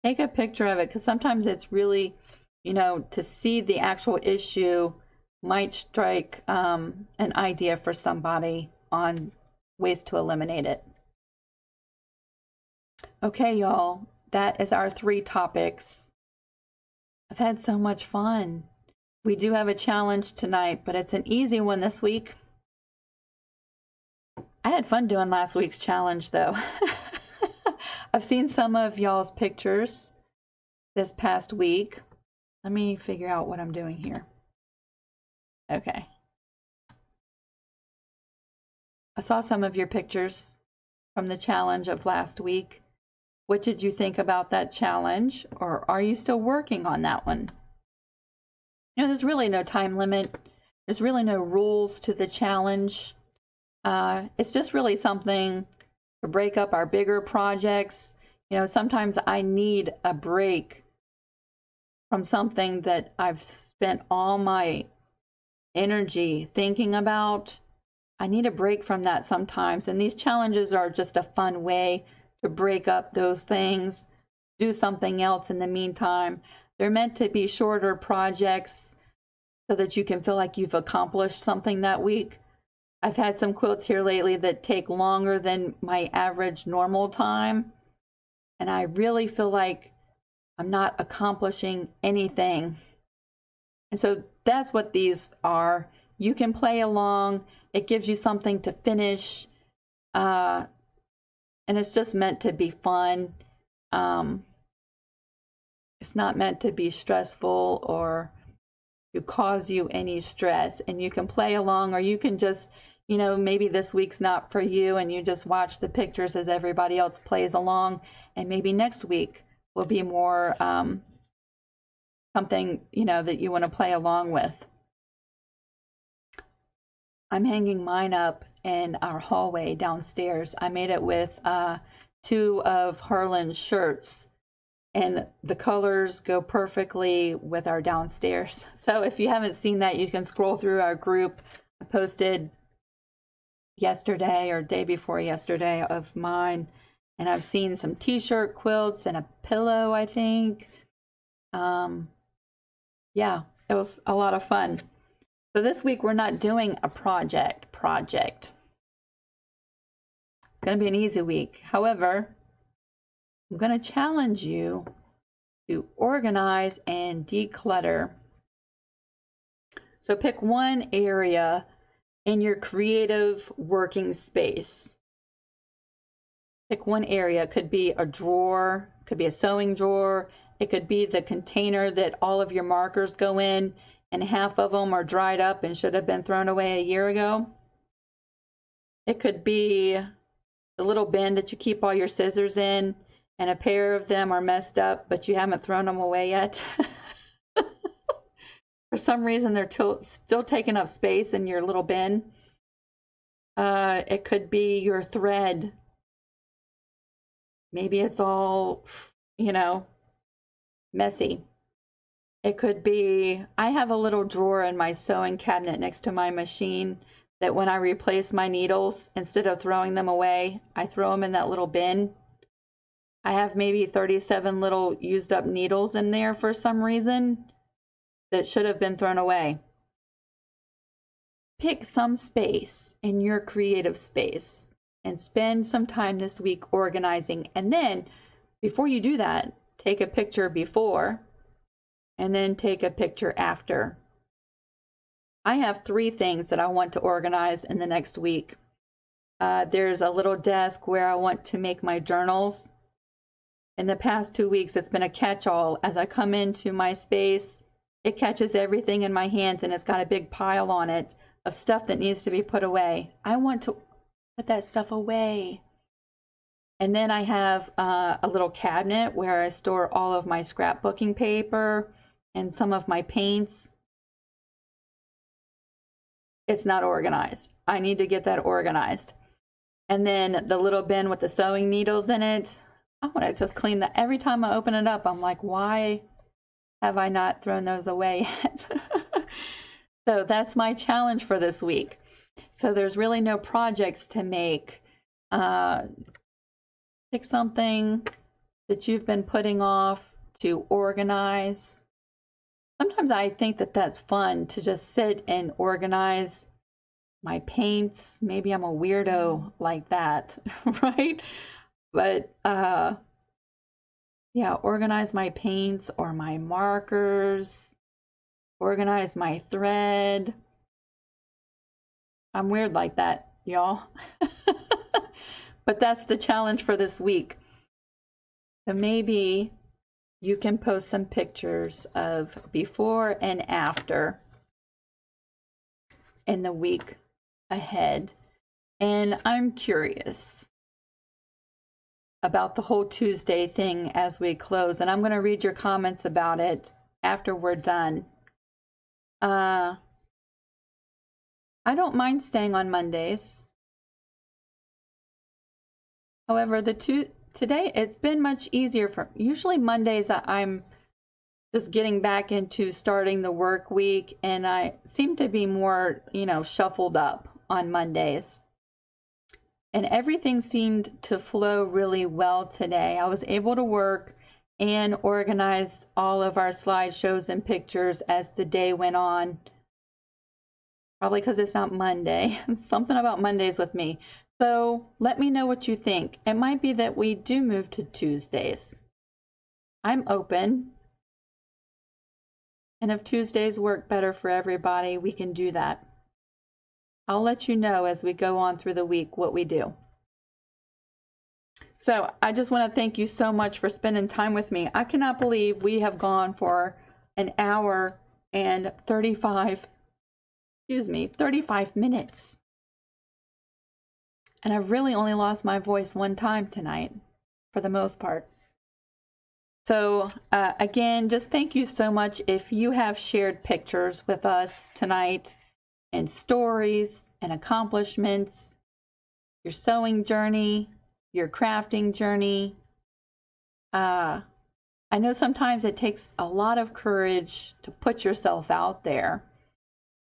take a picture of it because sometimes it's really, you know, to see the actual issue might strike an idea for somebody on ways to eliminate it. Okay, y'all, that is our 3 topics. I've had so much fun. We do have a challenge tonight, but it's an easy one this week. I had fun doing last week's challenge, though. I've seen some of y'all's pictures this past week. Let me figure out what I'm doing here. Okay. I saw some of your pictures from the challenge of last week. What did you think about that challenge? Or are you still working on that one? You know, there's really no time limit. There's really no rules to the challenge. It's just really something to break up our bigger projects. You know, sometimes I need a break from something that I've spent all my energy thinking about. I need a break from that sometimes. And these challenges are just a fun way to break up those things, do something else in the meantime. They're meant to be shorter projects so that you can feel like you've accomplished something that week. I've had some quilts here lately that take longer than my average normal time, and I really feel like I'm not accomplishing anything. And so that's what these are. You can play along. It gives you something to finish, and it's just meant to be fun. It's not meant to be stressful or to cause you any stress. And you can play along, or you can just, you know, maybe this week's not for you and you just watch the pictures as everybody else plays along, and maybe next week will be more something, you know, that you want to play along with. I'm hanging mine up in our hallway downstairs. I made it with 2 of Harlan's shirts, and the colors go perfectly with our downstairs. So if you haven't seen that, you can scroll through our group. I posted yesterday or day before yesterday of mine, and I've seen some t-shirt quilts and a pillow, I think. Yeah, it was a lot of fun. So this week we're not doing a project. It's going to be an easy week. However, I'm going to challenge you to organize and declutter. So pick one area in your creative working space. Pick one area. It could be a drawer, it could be a sewing drawer, it could be the container that all of your markers go in, and half of them are dried up and should have been thrown away a year ago. It could be the little bin that you keep all your scissors in, and a pair of them are messed up, but you haven't thrown them away yet. For some reason, they're still taking up space in your little bin. It could be your thread. Maybe it's all, you know, messy. It could be, I have a little drawer in my sewing cabinet next to my machine that when I replace my needles, instead of throwing them away, I throw them in that little bin. I have maybe 37 little used up needles in there for some reason that should have been thrown away. Pick some space in your creative space and spend some time this week organizing. And then before you do that, take a picture before and then take a picture after. I have 3 things that I want to organize in the next week. There's a little desk where I want to make my journals. In the past 2 weeks, it's been a catch-all. As I come into my space, it catches everything in my hands and it's got a big pile on it of stuff that needs to be put away. I want to put that stuff away. And then I have a little cabinet where I store all of my scrapbooking paper and some of my paints. It's not organized. I need to get that organized. And then the little bin with the sewing needles in it, I want to just clean that. Every time I open it up, I'm like, why have I not thrown those away yet? So that's my challenge for this week. So there's really no projects to make. Pick something that you've been putting off to organize. Sometimes I think that that's fun to just sit and organize my paints. Maybe I'm a weirdo like that, right? But yeah, organize my paints or my markers, organize my thread. I'm weird like that, y'all. But that's the challenge for this week. So maybe you can post some pictures of before and after in the week ahead. And I'm curious about the whole Tuesday thing as we close. And I'm going to read your comments about it after we're done. I don't mind staying on Mondays. However, today it's been much easier for usually Mondays. I'm just getting back into starting the work week, and I seem to be more, shuffled up on Mondays. And everything seemed to flow really well today. I was able to work and organize all of our slideshows and pictures as the day went on. Probably because it's not Monday. Something about Mondays with me. So let me know what you think. It might be that we do move to Tuesdays. I'm open. And if Tuesdays work better for everybody, we can do that. I'll let you know as we go on through the week what we do. So I just want to thank you so much for spending time with me. I cannot believe we have gone for an hour and 35 minutes. And I've really only lost my voice one time tonight, for the most part. So again, just thank you so much. If you have shared pictures with us tonight and stories and accomplishments, your sewing journey, your crafting journey. I know sometimes it takes a lot of courage to put yourself out there.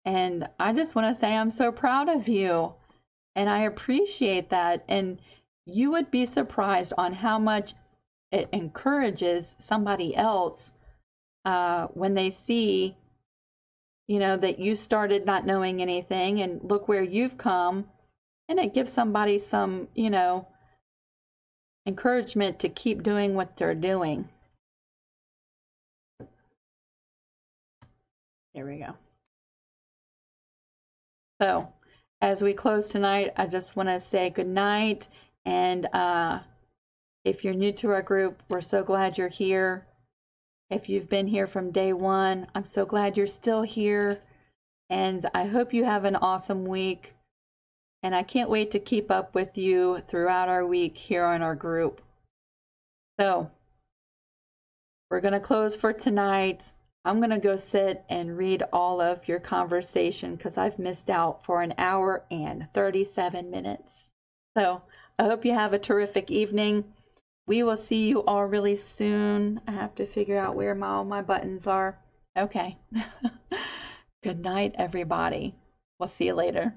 And I just want to say I'm so proud of you. And I appreciate that. And you would be surprised on how much it encourages somebody else when they see, that you started not knowing anything and look where you've come. And it gives somebody some, encouragement to keep doing what they're doing. There we go. So as we close tonight, I just want to say good night. And if you're new to our group, we're so glad you're here. If you've been here from day one, I'm so glad you're still here. And I hope you have an awesome week. And I can't wait to keep up with you throughout our week here on our group. So we're going to close for tonight. I'm going to go sit and read all of your conversation because I've missed out for an hour and 37 minutes. So I hope you have a terrific evening. We will see you all really soon. I have to figure out where all my buttons are. Okay. Good night, everybody. We'll see you later.